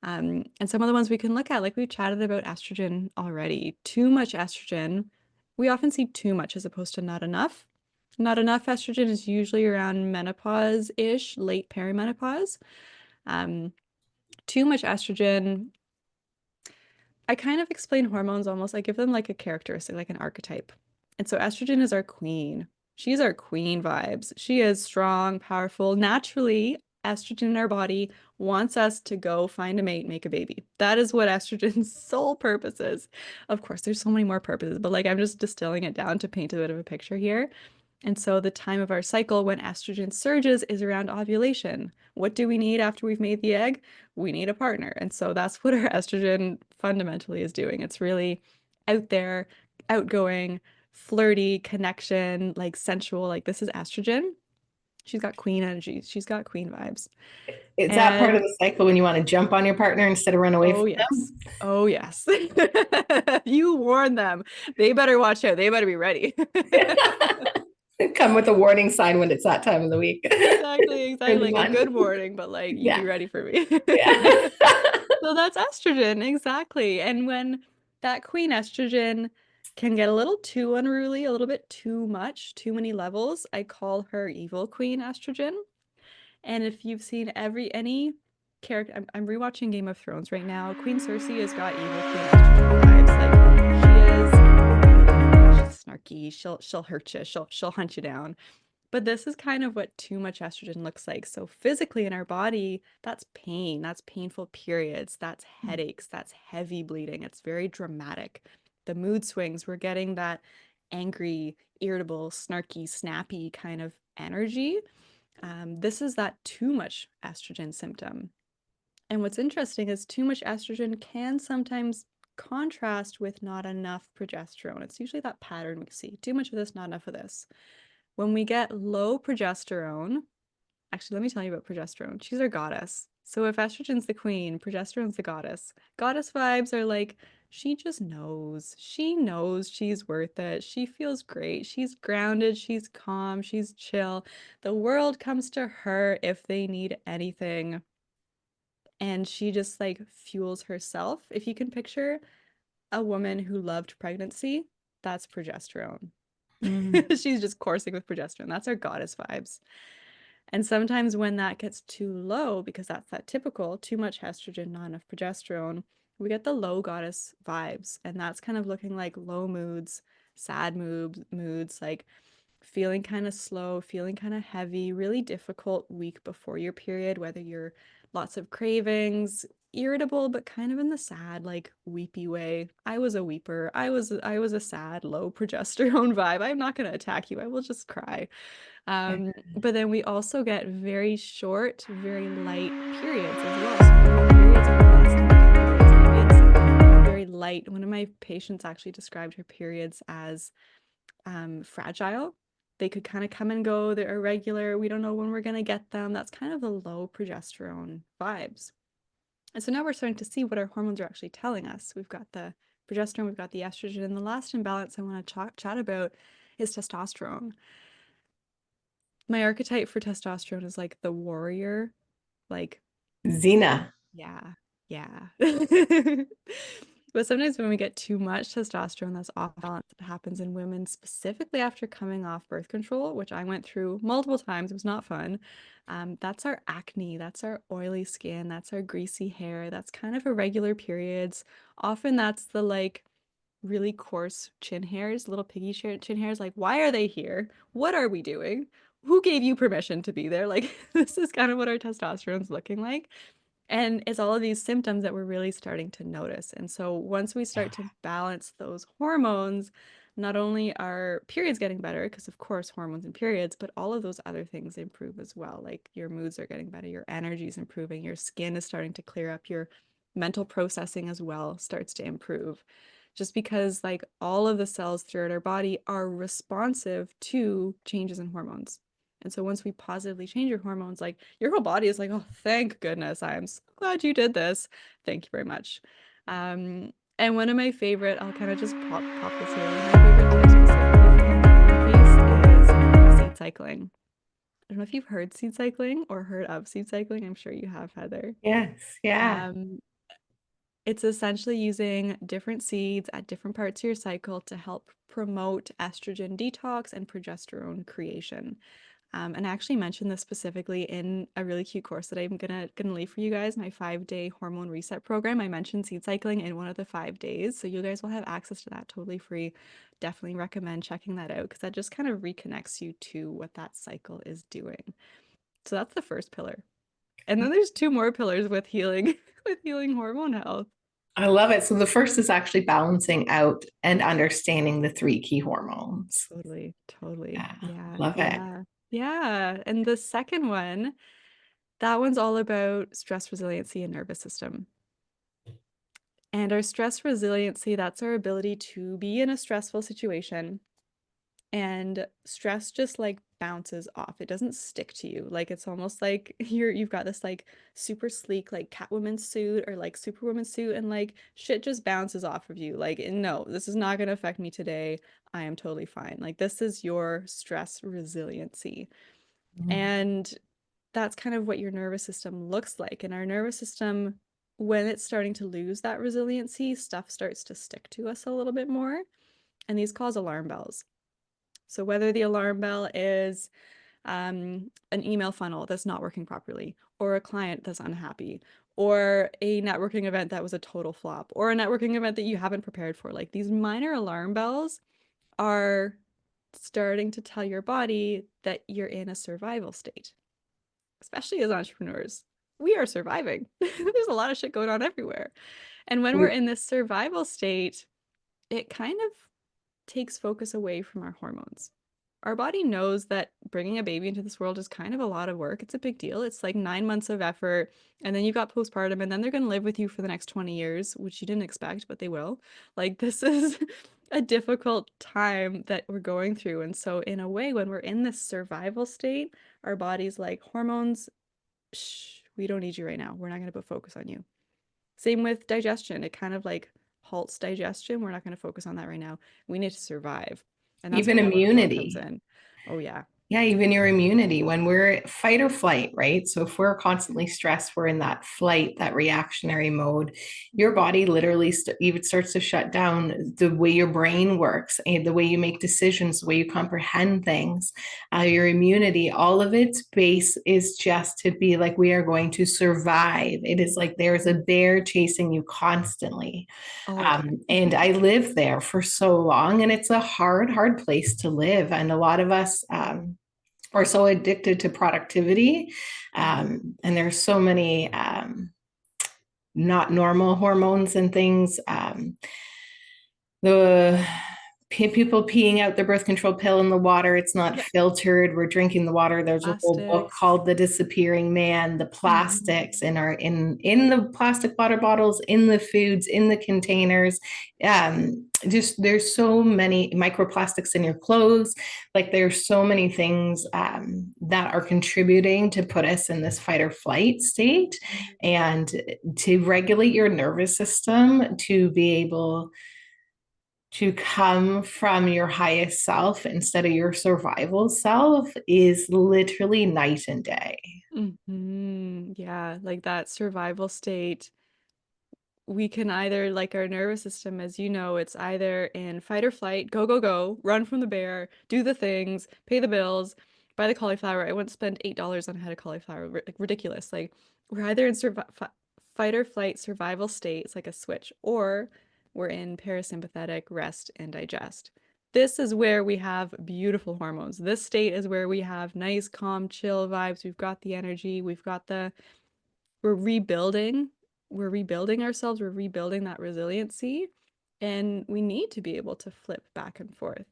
And some of the ones we can look at, like we chatted about estrogen already. Too much estrogen, we often see too much as opposed to not enough. Not enough estrogen is usually around menopause-ish, late perimenopause. Um, Too much estrogen, I kind of explain hormones almost, I give them like a characteristic, like an archetype. And so estrogen is our queen. She's our queen vibes. She is strong, powerful. Naturally, estrogen in our body wants us to go find a mate, make a baby. That is what estrogen's sole purpose is. Of course, there's so many more purposes, but like I'm just distilling it down to paint a bit of a picture here. And so the time of our cycle when estrogen surges is around ovulation. What do we need after we've made the egg? We need a partner. And so that's what our estrogen fundamentally is doing. It's really out there, outgoing, flirty, connection, like sensual, like this is estrogen. She's got queen energy. She's got queen vibes. Is that part of And the cycle when you want to jump on your partner instead of run away oh, from yes. Oh, yes. You warn them. They better watch out. They better be ready. them? Come with a warning sign when it's that time of the week Exactly, or exactly. the Like a month. good warning, but like you be Yeah. ready for me. Yeah. So that's estrogen, exactly. And when that queen estrogen can get a little too unruly, a little bit too much, too many levels, I call her evil queen estrogen. And if you've seen any character, I'm rewatching Game of Thrones right now. Queen Cersei has got evil queen estrogen vibes. She's snarky. She'll hurt you. She'll hunt you down. But this is kind of what too much estrogen looks like. So physically in our body, that's pain, that's painful periods, that's headaches, that's heavy bleeding. It's very dramatic. The mood swings, we're getting that angry, irritable, snarky, snappy kind of energy. This is that too much estrogen symptom. And what's interesting is too much estrogen can sometimes contrast with not enough progesterone. It's usually that pattern we see. Too much of this, not enough of this. When we get low progesterone, actually, let me tell you about progesterone. She's our goddess. So if estrogen's the queen, progesterone's the goddess. Goddess vibes are like, she just knows. She knows she's worth it. She feels great. She's grounded. She's calm. She's chill. The world comes to her if they need anything. And she just like fuels herself. If you can picture a woman who loved pregnancy, that's progesterone. Mm. She's just coursing with progesterone. That's our goddess vibes. And sometimes when that gets too low, because that's that typical, too much estrogen, not enough progesterone, we get the low goddess vibes. And that's kind of looking like low moods, sad moods, like feeling kind of slow, feeling kind of heavy, really difficult week before your period, whether you're lots of cravings, irritable, but kind of in the sad, like weepy way. I was a weeper. I was a sad, low progesterone vibe. I'm not gonna attack you. I will just cry. But then we also get very short, very light periods as well. So when your periods are less than 10 days, it's very light. One of my patients actually described her periods as fragile. They could kind of come and go. They're irregular. We don't know when we're going to get them. That's kind of the low progesterone vibes. And so now we're starting to see what our hormones are actually telling us. We've got the progesterone, we've got the estrogen, and the last imbalance I want to chat about is testosterone. My archetype for testosterone is like the warrior, like, Xena. yeah, yeah. But sometimes when we get too much testosterone, that's off balance. It happens in women specifically after coming off birth control, which I went through multiple times. It was not fun. That's our acne, that's our oily skin, that's our greasy hair, that's kind of irregular periods. Often that's the like really coarse chin hairs, little piggy chin hairs. Like, why are they here? What are we doing? Who gave you permission to be there? Like, this is kind of what our testosterone's looking like. And it's all of these symptoms that we're really starting to notice. And so once we start to balance those hormones, not only are periods getting better, because of course hormones and periods, but all of those other things improve as well. Like your moods are getting better, your energy is improving, your skin is starting to clear up, your mental processing as well starts to improve. Just because like all of the cells throughout our body are responsive to changes in hormones. And so once we positively change your hormones, like your whole body is like, oh, thank goodness, I'm so glad you did this. Thank you very much. And one of my favorite, I'll kind of just pop this here. One of my favorite tips specifically for the hormone piece is seed cycling. I don't know if you've heard seed cycling or heard of seed cycling. I'm sure you have, Heather. Yes. Yeah. Um, it's essentially using different seeds at different parts of your cycle to help promote estrogen detox and progesterone creation. And I actually mentioned this specifically in a really cute course that I'm gonna leave for you guys, my 5-day hormone reset program. I mentioned seed cycling in one of the 5 days, so you guys will have access to that totally free. Definitely recommend checking that out because that just kind of reconnects you to what that cycle is doing. So that's the first pillar. And then there's two more pillars with healing with healing hormone health. I love it. So the first is actually balancing out and understanding the three key hormones. Totally, totally. Yeah, Yeah, love it. yeah, yeah. And the second one, that one's all about stress resiliency and nervous system. And our stress resiliency, that's our ability to be in a stressful situation and stress just like bounces off. It doesn't stick to you. Like it's almost like you've got this like super sleek like Catwoman suit or like Superwoman suit and like shit just bounces off of you. Like no, this is not going to affect me today. I am totally fine. Like this is your stress resiliency. And that's kind of what your nervous system looks like. And our nervous system, when it's starting to lose that resiliency, stuff starts to stick to us a little bit more. And these cause alarm bells. So whether the alarm bell is an email funnel that's not working properly, or a client that's unhappy, or a networking event that was a total flop, or a networking event that you haven't prepared for, like these minor alarm bells are starting to tell your body that you're in a survival state, especially as entrepreneurs. We are surviving. There's a lot of shit going on everywhere. And when we're in this survival state, it kind of takes focus away from our hormones. Our body knows that bringing a baby into this world is kind of a lot of work. It's a big deal. It's like 9 months of effort, and then you've got postpartum, and then they're going to live with you for the next 20 years, which you didn't expect, but they will. Like, this is a difficult time that we're going through. And so, in a way, when we're in this survival state, our body's like, hormones, shh, we don't need you right now. We're not going to put focus on you. Same with digestion. It kind of like halts digestion. We're not going to focus on that right now. We need to survive. And that's where Even cortisol comes immunity. in. Oh, yeah. Yeah, even your immunity when we're fight or flight, right? So if we're constantly stressed, we're in that flight, that reactionary mode. Your body literally even starts to shut down the way your brain works and the way you make decisions, the way you comprehend things, your immunity, all of its base is just to be like, we are going to survive. It is like there's a bear chasing you constantly. Oh, yeah. And I lived there for so long, and it's a hard, hard place to live. And a lot of us, are so addicted to productivity. And there's so many not normal hormones and things. The people peeing out their birth control pill in the water. It's not Yep. filtered. We're drinking the water. There's a whole book Plastics. called The Disappearing Man. The plastics Mhm. in our in the plastic water bottles, in the foods, in the containers. Just there's so many microplastics in your clothes. Like there's so many things that are contributing to put us in this fight or flight state, and to regulate your nervous system to be able to come from your highest self instead of your survival self is literally night and day. Yeah, like that survival state. We can either, like our nervous system, as you know, it's either in fight or flight, go, go, go, run from the bear, do the things, pay the bills, buy the cauliflower. I wouldn't spend $8 on a head of cauliflower. Like ridiculous. Like we're either in fight or flight survival state, it's like a switch, or we're in parasympathetic rest and digest. This is where we have beautiful hormones. This state is where we have nice, calm, chill vibes. We've got the energy, we're rebuilding. We're rebuilding ourselves. We're rebuilding that resiliency. And we need to be able to flip back and forth.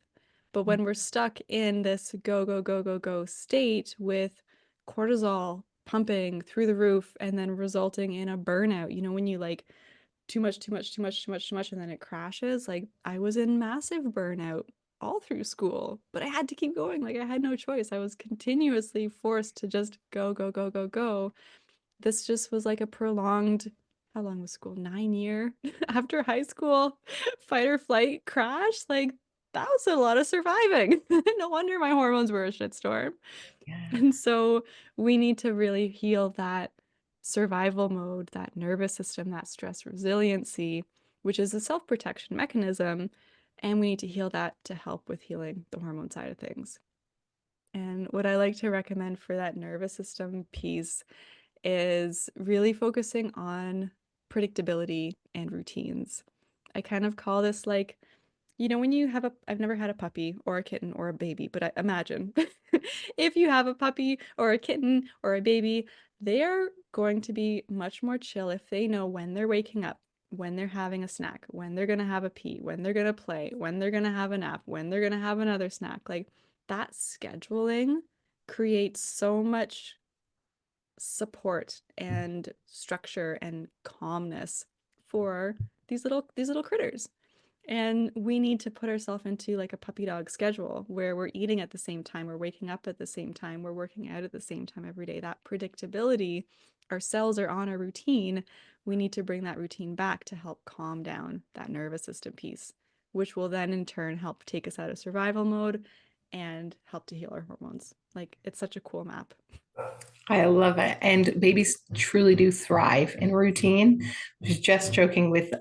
But when we're stuck in this go, go, go, go, go state with cortisol pumping through the roof and then resulting in a burnout, you know, when you like too much, too much, too much, too much, too much, and then it crashes. Like I was in massive burnout all through school, but I had to keep going. Like I had no choice. I was continuously forced to just go, go, go, go, go. This just was like a prolonged, how long was school? 9 year after high school fight or flight crash. Like that was a lot of surviving. No wonder my hormones were a shitstorm. Yeah. And so we need to really heal that survival mode, that nervous system, that stress resiliency, which is a self-protection mechanism. And we need to heal that to help with healing the hormone side of things. And what I like to recommend for that nervous system piece is really focusing on predictability and routines. I kind of call this like, you know, when you have I've never had a puppy or a kitten or a baby, but I imagine if you have a puppy or a kitten or a baby, they are going to be much more chill if they know when they're waking up. when they're having a snack, when they're going to have a pee, when they're going to play, when they're going to have a nap, when they're going to have another snack. Like that scheduling creates so much support and structure and calmness for these little critters. And we need to put ourselves into like a puppy dog schedule where we're eating at the same time, we're waking up at the same time, we're working out at the same time every day. That predictability, our cells are on a routine. We need to bring that routine back to help calm down that nervous system piece, which will then in turn help take us out of survival mode and help to heal our hormones. Like it's such a cool map. I love it. And babies truly do thrive in routine. I was just joking with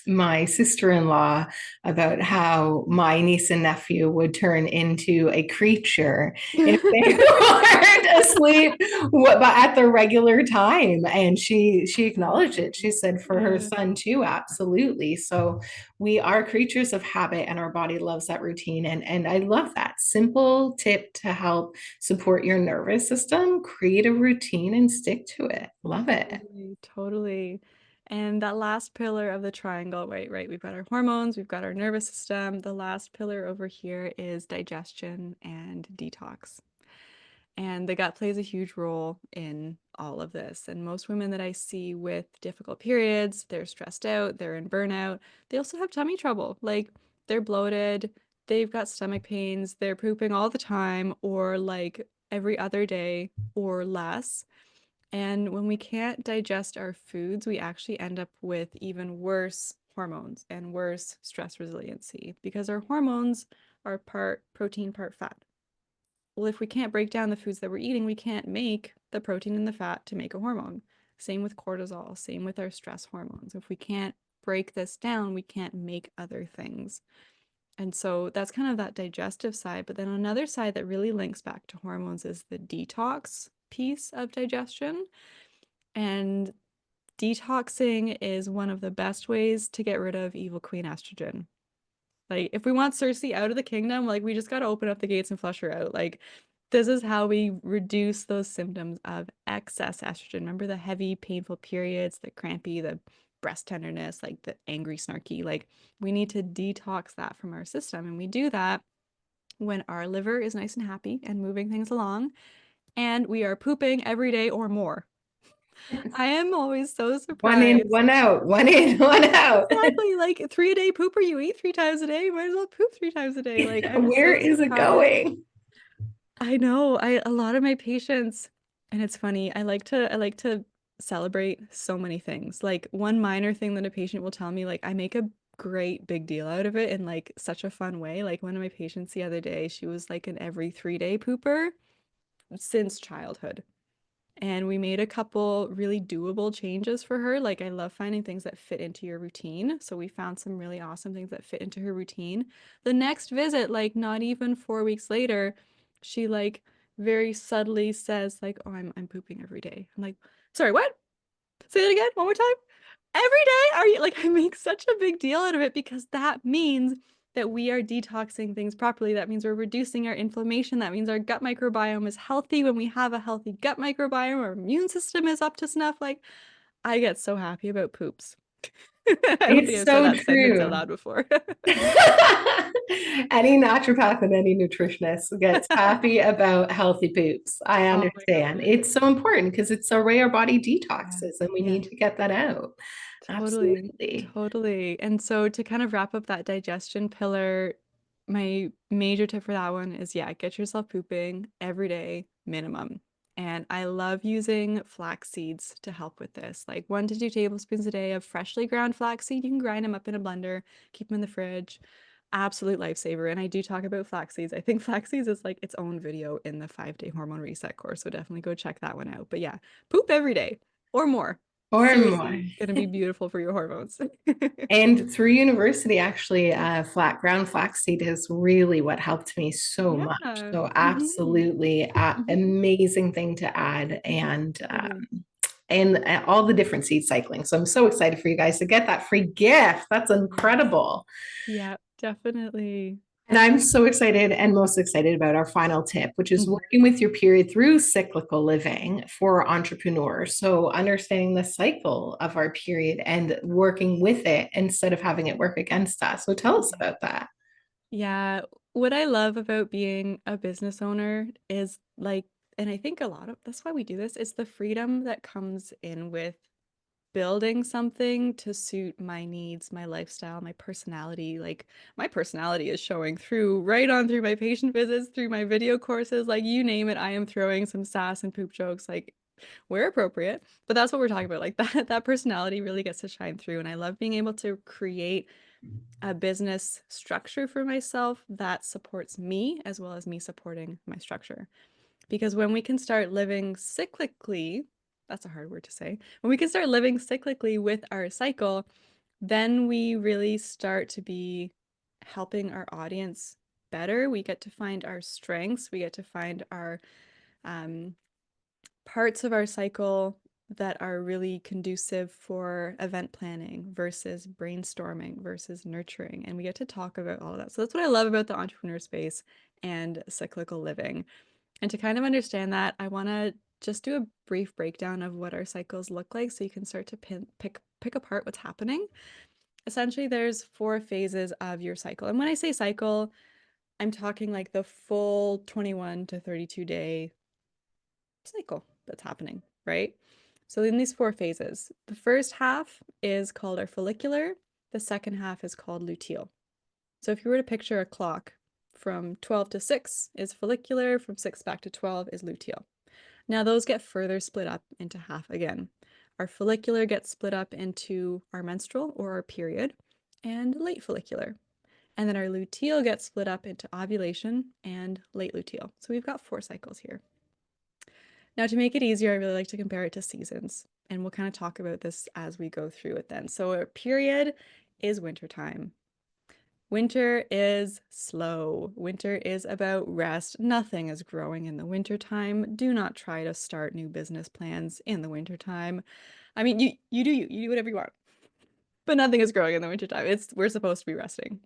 my sister-in-law about how my niece and nephew would turn into a creature if they weren't asleep, but at the regular time. And she acknowledged it. She said for her Yeah. son too, absolutely. So we are creatures of habit, and our body loves that routine. And I love that simple tip to help support your nervous system, create a routine and stick to it. Love it. Totally, totally. And that last pillar of the triangle, right? We've got our hormones, we've got our nervous system. The last pillar over here is digestion and detox. And the gut plays a huge role in all of this. And most women that I see with difficult periods, they're stressed out, they're in burnout. They also have tummy trouble. Like they're bloated, they've got stomach pains, they're pooping all the time, or like every other day or less. And when we can't digest our foods, we actually end up with even worse hormones and worse stress resiliency because our hormones are part protein, part fat. Well, if we can't break down the foods that we're eating, we can't make the protein and the fat to make a hormone. Same with cortisol, same with our stress hormones. If we can't break this down, we can't make other things. And so that's kind of that digestive side. But then another side that really links back to hormones is the detox piece of digestion. And detoxing is one of the best ways to get rid of evil queen estrogen. Like, if we want Cersei out of the kingdom, like, we just got to open up the gates and flush her out. Like, this is how we reduce those symptoms of excess estrogen. Remember the heavy, painful periods, the crampy, the breast tenderness, like the angry, snarky. Like, we need to detox that from our system. And we do that when our liver is nice and happy and moving things along, and we are pooping every day or more. I am always so One in, surprised. one out, one in, one out. Exactly, like 3 a day pooper, you eat 3 times a day, you might as well poop 3 times a day. Like I'm Where so is it surprised. going? I know, I a lot of my patients, and it's funny, I like to celebrate so many things. Like one minor thing that a patient will tell me, like I make a great big deal out of it in like such a fun way. Like one of my patients the other day, she was like an every 3 day pooper since childhood. And we made a couple really doable changes for her. Like, I love finding things that fit into your routine. So we found some really awesome things that fit into her routine. The next visit, like, not even 4 weeks later, she like very subtly says, like, oh, I'm pooping every day. I'm like, sorry, what? Say that again, one more time. Every day? Are you like, I make such a big deal out of it because that means that we are detoxing things properly. That means we're reducing our inflammation. That means our gut microbiome is healthy. When we have a healthy gut microbiome, our immune system is up to snuff. Like, I get so happy about poops. I don't think It's I've said so that sentence out true. loud before. Any naturopath and any nutritionist gets happy about healthy poops. I Oh my understand. God. It's so important because it's the way our body Yeah. detoxes, and we Yeah. need to get that out. Totally, Absolutely. totally. And so to kind of wrap up that digestion pillar, my major tip for that one is yeah, get yourself pooping every day minimum. And I love using flax seeds to help with this. Like 1 to 2 tablespoons a day of freshly ground flaxseed. You can grind them up in a blender, keep them in the fridge. Absolute lifesaver. And I do talk about flax seeds. I think flax seeds is like its own video in the 5 day hormone reset course. So definitely go check that one out. But yeah, poop every day or more. Or more. Seriously, gonna be beautiful for your hormones. And through university, actually, flat ground flaxseed is really what helped me so Yeah. much. So, Hmm. absolutely, Hmm. amazing thing to add, Totally. and all the different seed cycling. So, I'm so excited for you guys to get that free gift. That's Yes. incredible. Yeah, definitely. And I'm so excited and most excited about our final tip, which is Mhm. working with your period through cyclical living for entrepreneurs. So, understanding the cycle of our period and working with it instead of having it work against us. So, tell us Yeah. about that. Yeah, what I love about being a business owner is like, and I think a lot of that's why we do this, is the freedom that comes in with building something to suit my needs, my lifestyle, my personality. Like my personality is showing through right on through my patient visits, through my video courses, like you name it, I am throwing some sass and poop jokes like where appropriate. But that's what we're talking about. Like that personality really gets to shine through. And I love being able to create a business structure for myself that supports me as well as me supporting my structure. Because when we can start living cyclically, that's a hard word to say. When we can start living cyclically with our cycle, then we really start to be helping our audience better. We get to find our strengths. We get to find our um, parts of our cycle that are really conducive for event planning versus brainstorming versus nurturing. And we get to talk about all of that. So that's what I love about the entrepreneur space and cyclical living. And to kind of understand that, I want to just do a brief breakdown of what our cycles look like so you can start to pick apart what's happening. Essentially, there's 4 phases of your cycle. And when I say cycle, I'm talking like the full 21 to 32 day cycle that's happening, right? So in these 4 phases, the first half is called our follicular, the second half is called luteal. So if you were to picture a clock, from 12 to 6 is follicular, from 6 back to 12 is luteal. Now those get further split up into half again. Our follicular gets split up into our menstrual or our period and late follicular. And then our luteal gets split up into ovulation and late luteal. So we've got 4 cycles here. Now, to make it easier, I really like to compare it to seasons. And we'll kind of talk about this as we go through it then. So, a period is wintertime. Winter is slow. Winter is about rest. Nothing is growing in the wintertime. Do not try to start new business plans in the wintertime. I mean, you do whatever you want, but nothing is growing in the wintertime. We're supposed to be resting,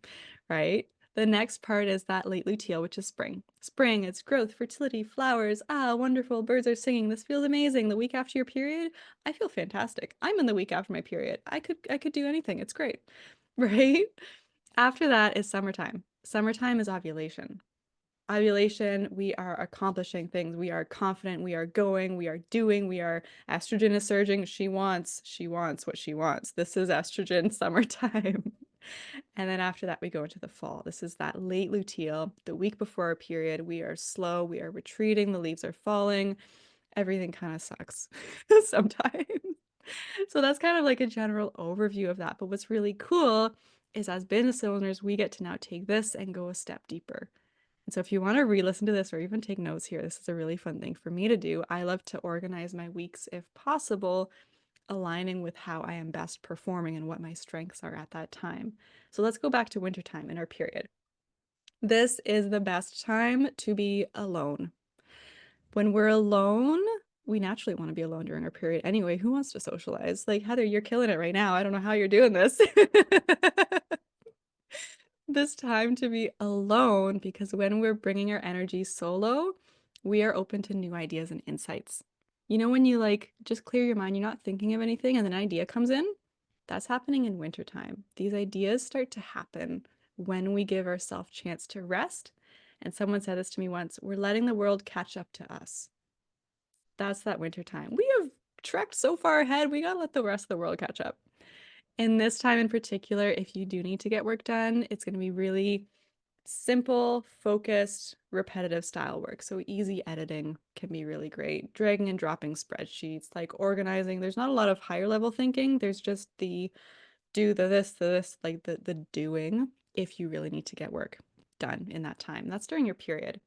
right? The next part is that late luteal, which is spring. Spring, it's growth, fertility, flowers. Ah, wonderful. Birds are singing. This feels amazing. The week after your period, I feel fantastic. I'm in the week after my period. I could do anything. It's great. Right? After that is summertime. Summertime is ovulation. Ovulation, we are accomplishing things. We are confident, we are going, we are doing, we are estrogen is surging. She wants what she wants. This is estrogen summertime. And then after that, we go into the fall. This is that late luteal, the week before our period. We are slow, we are retreating, the leaves are falling. Everything kind of sucks sometimes. So that's kind of like a general overview of that. But what's really cool is as business owners, we get to now take this and go a step deeper. And so if you want to re-listen to this or even take notes here, this is a really fun thing for me to do. I love to organize my weeks if possible, aligning with how I am best performing and what my strengths are at that time. So let's go back to wintertime in our period. This is the best time to be alone. When we're alone, we naturally want to be alone during our period anyway. Who wants to socialize? Like, Heather, you're killing it right now. I don't know how you're doing this. This time to be alone because when we're bringing our energy solo, we are open to new ideas and insights. You know, when you like just clear your mind, you're not thinking of anything, and then an idea comes in? That's happening in wintertime. These ideas start to happen when we give ourselves chance to rest. And someone said this to me once, we're letting the world catch up to us. That's that wintertime. We have trekked so far ahead, we gotta let the rest of the world catch up. In this time in particular, if you do need to get work done, it's going to be really simple, focused, repetitive style work. So easy editing can be really great. Dragging and dropping spreadsheets, like organizing. There's not a lot of higher level thinking. There's just the do the this, like the doing if you really need to get work done in that time. That's during your period.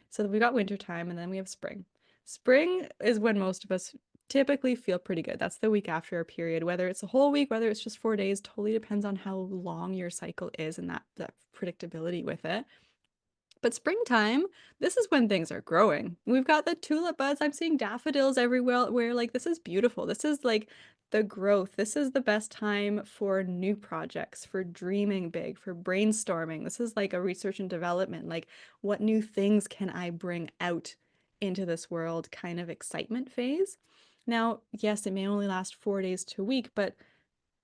So we got winter time and then we have spring. Spring is when most of us typically feel pretty good. That's the week after our period, whether it's a whole week, whether it's just 4 days, totally depends on how long your cycle is and that predictability with it. But springtime, this is when things are growing. We've got the tulip buds. I'm seeing daffodils everywhere. Where like this is beautiful. This is like the growth. This is the best time for new projects, for dreaming big, for brainstorming. This is like a research and development. Like, what new things can I bring out into this world kind of excitement phase. Now, yes, it may only last 4 days to a week, but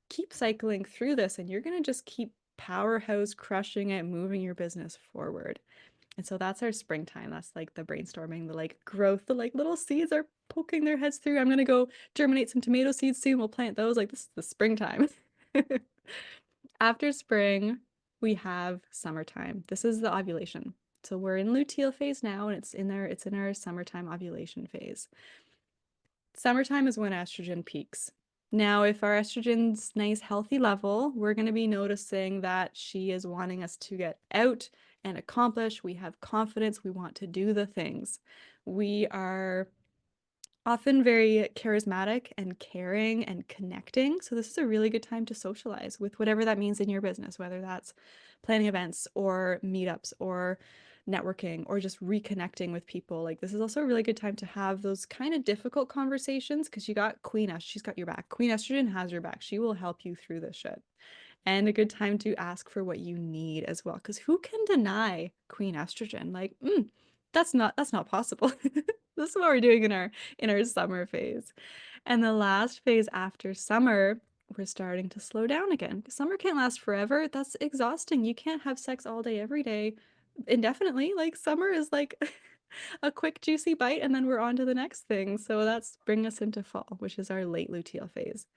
keep cycling through this and you're going to just keep powerhouse crushing it, moving your business forward. And so that's our springtime. That's like the brainstorming, the like growth, the like little seeds are poking their heads through. I'm gonna go germinate some tomato seeds soon. We'll plant those. Like this is the springtime. After spring, we have summertime. This is the ovulation. So we're in luteal phase now, and it's in our summertime ovulation phase. Summertime is when estrogen peaks. Now, if our estrogen's nice, healthy level, we're going to be noticing that she is wanting us to get out and accomplish. We have confidence. We want to do the things. We are often very charismatic and caring and connecting. So this is a really good time to socialize with whatever that means in your business, whether that's planning events or meetups or networking or just reconnecting with people. Like this is also a really good time to have those kind of difficult conversations because you got Queen Estrogen, she's got your back. Queen Estrogen has your back. She will help you through this shit. And a good time to ask for what you need as well. Because who can deny Queen Estrogen? Like, that's not possible. This is what we're doing in our summer phase. And the last phase after summer, we're starting to slow down again. Summer can't last forever. That's exhausting. You can't have sex all day, every day, indefinitely. Like summer is like a quick juicy bite, and then we're on to the next thing. So that's bringing us into fall, which is our late luteal phase.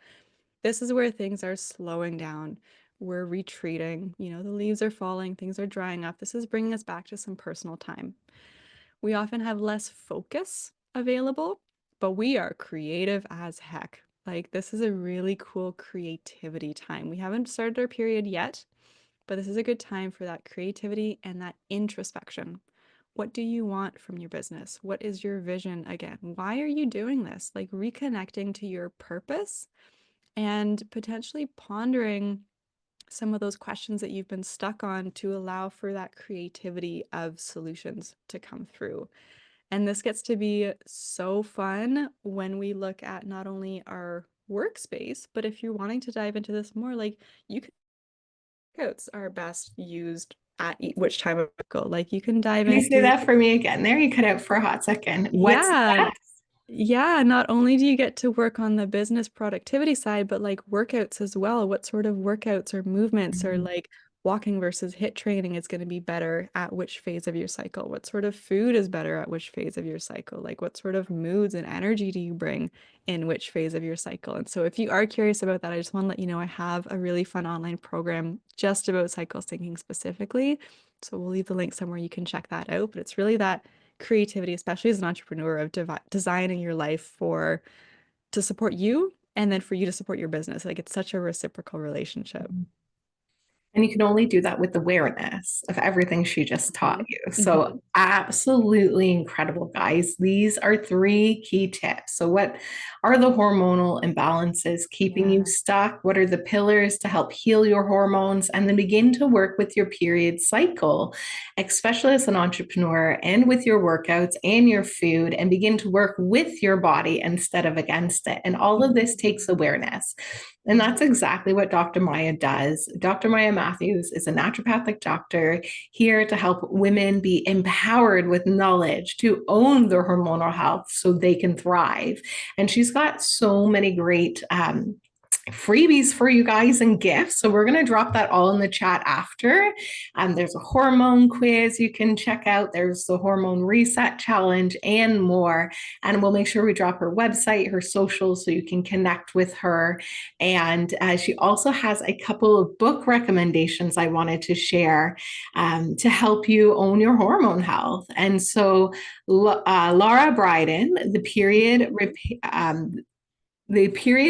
This is where things are slowing down. We're retreating. You know, the leaves are falling, things are drying up. This is bringing us back to some personal time. We often have less focus available, but we are creative as heck. Like, this is a really cool creativity time. We haven't started our period yet, but this is a good time for that creativity and that introspection. What do you want from your business? What is your vision again? Why are you doing this? Like, reconnecting to your purpose and potentially pondering some of those questions that you've been stuck on to allow for that creativity of solutions to come through. And this gets to be so fun when we look at not only our workspace, but if you're wanting to dive into this more, like you can workouts are best used at which time of cycle. Like you can dive Can you say into, that for me again? There, you cut out for a hot second. What's yeah, that? yeah, not only do you get to work on the business productivity side, but like workouts as well. What sort of workouts or movements or like walking versus HIIT training is going to be better at which phase of your cycle? What sort of food is better at which phase of your cycle? Like what sort of moods and energy do you bring in which phase of your cycle? And so if you are curious about that, I just want to let you know I have a really fun online program just about cycle syncing specifically. So we'll leave the link somewhere you can check that out. But it's really that creativity, especially as an entrepreneur, of designing your life for to support you and then for you to support your business. Like it's such a reciprocal relationship. And you can only do that with awareness of everything she just taught Mhm. you. So, Mhm. absolutely incredible, guys. These are three key tips. So, what are the hormonal imbalances keeping you Yeah. stuck? What are the pillars to help heal your hormones? And then begin to work with your period cycle, especially as an entrepreneur, and with your workouts and your food, and begin to work with your body instead of against it. And all of this takes awareness. And that's exactly what Dr. Maya does. Dr. Maya Matthews is a naturopathic doctor here to help women be empowered with knowledge to own their hormonal health so they can thrive. And she's got so many great freebies for you guys and gifts. So we're going to drop that all in the chat after. There's a hormone quiz you can check out. There's the hormone reset challenge and more. And we'll make sure we drop her website, her socials, so you can connect with her. And she also has a couple of book recommendations I wanted to share to help you own your hormone health. And so Laura Bryden, the period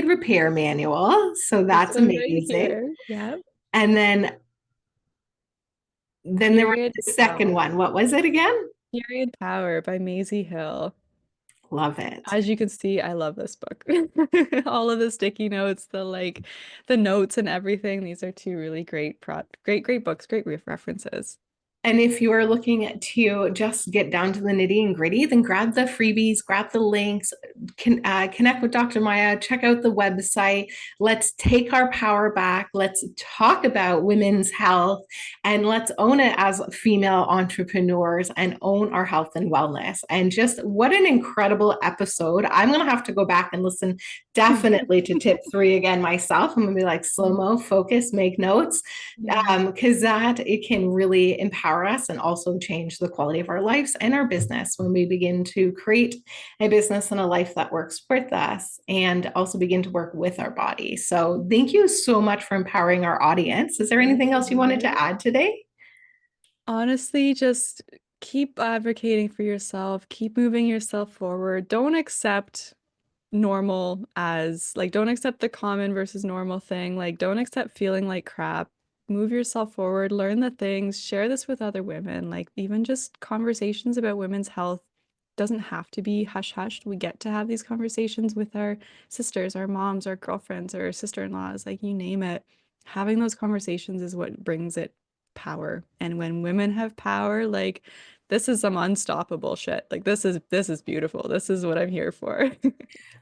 repair manual. So This that's one right amazing. here. Yep. And then there was Period the second Power. one. What was it again? Period Power by Maisie Hill. Love it. As you can see, I love this book. All of the sticky notes, the like the notes and everything. These are two really great great books, great references. And if you are looking to just get down to the nitty and gritty, then grab the freebies, grab the links, connect with Dr. Maya, check out the website. Let's take our power back. Let's talk about women's health and let's own it as female entrepreneurs and own our health and wellness. And just what an incredible episode. I'm going to have to go back and listen definitely to tip 3 again myself. I'm going to be like slow mo, focus, make notes, Yeah. because that it can really empower us and also change the quality of our lives and our business when we begin to create a business and a life that works with us and also begin to work with our body. So thank you so much for empowering our audience. Is there Thank anything else you wanted you. to add today? Honestly, just keep advocating for yourself, keep moving yourself forward. Don't accept normal as like, don't accept the common versus normal thing. Like, don't accept feeling like crap. Move yourself forward, learn the things, share this with other women. Like, even just conversations about women's health doesn't have to be hush hushed. We get to have these conversations with our sisters, our moms, our girlfriends, our sister-in-laws, like you name it. Having those conversations is what brings it power. And when women have power, like this is some unstoppable shit. Like this is beautiful. This is what I'm here for.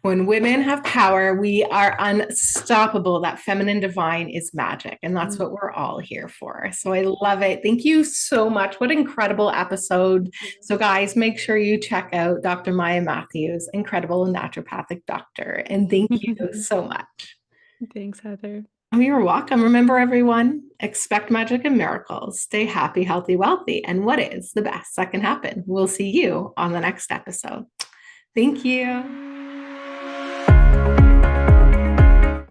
When women have power, we are unstoppable. That feminine divine is magic. And that's what we're all here for. So I love it. Thank you so much. What an incredible episode. So, guys, make sure you check out Dr. Maya Matthews, incredible naturopathic doctor. And thank you so much. Thanks, Heather. Oh, you're welcome. Remember, everyone, expect magic and miracles. Stay happy, healthy, wealthy. And what is the best that can happen? We'll see you on the next episode. Thank you.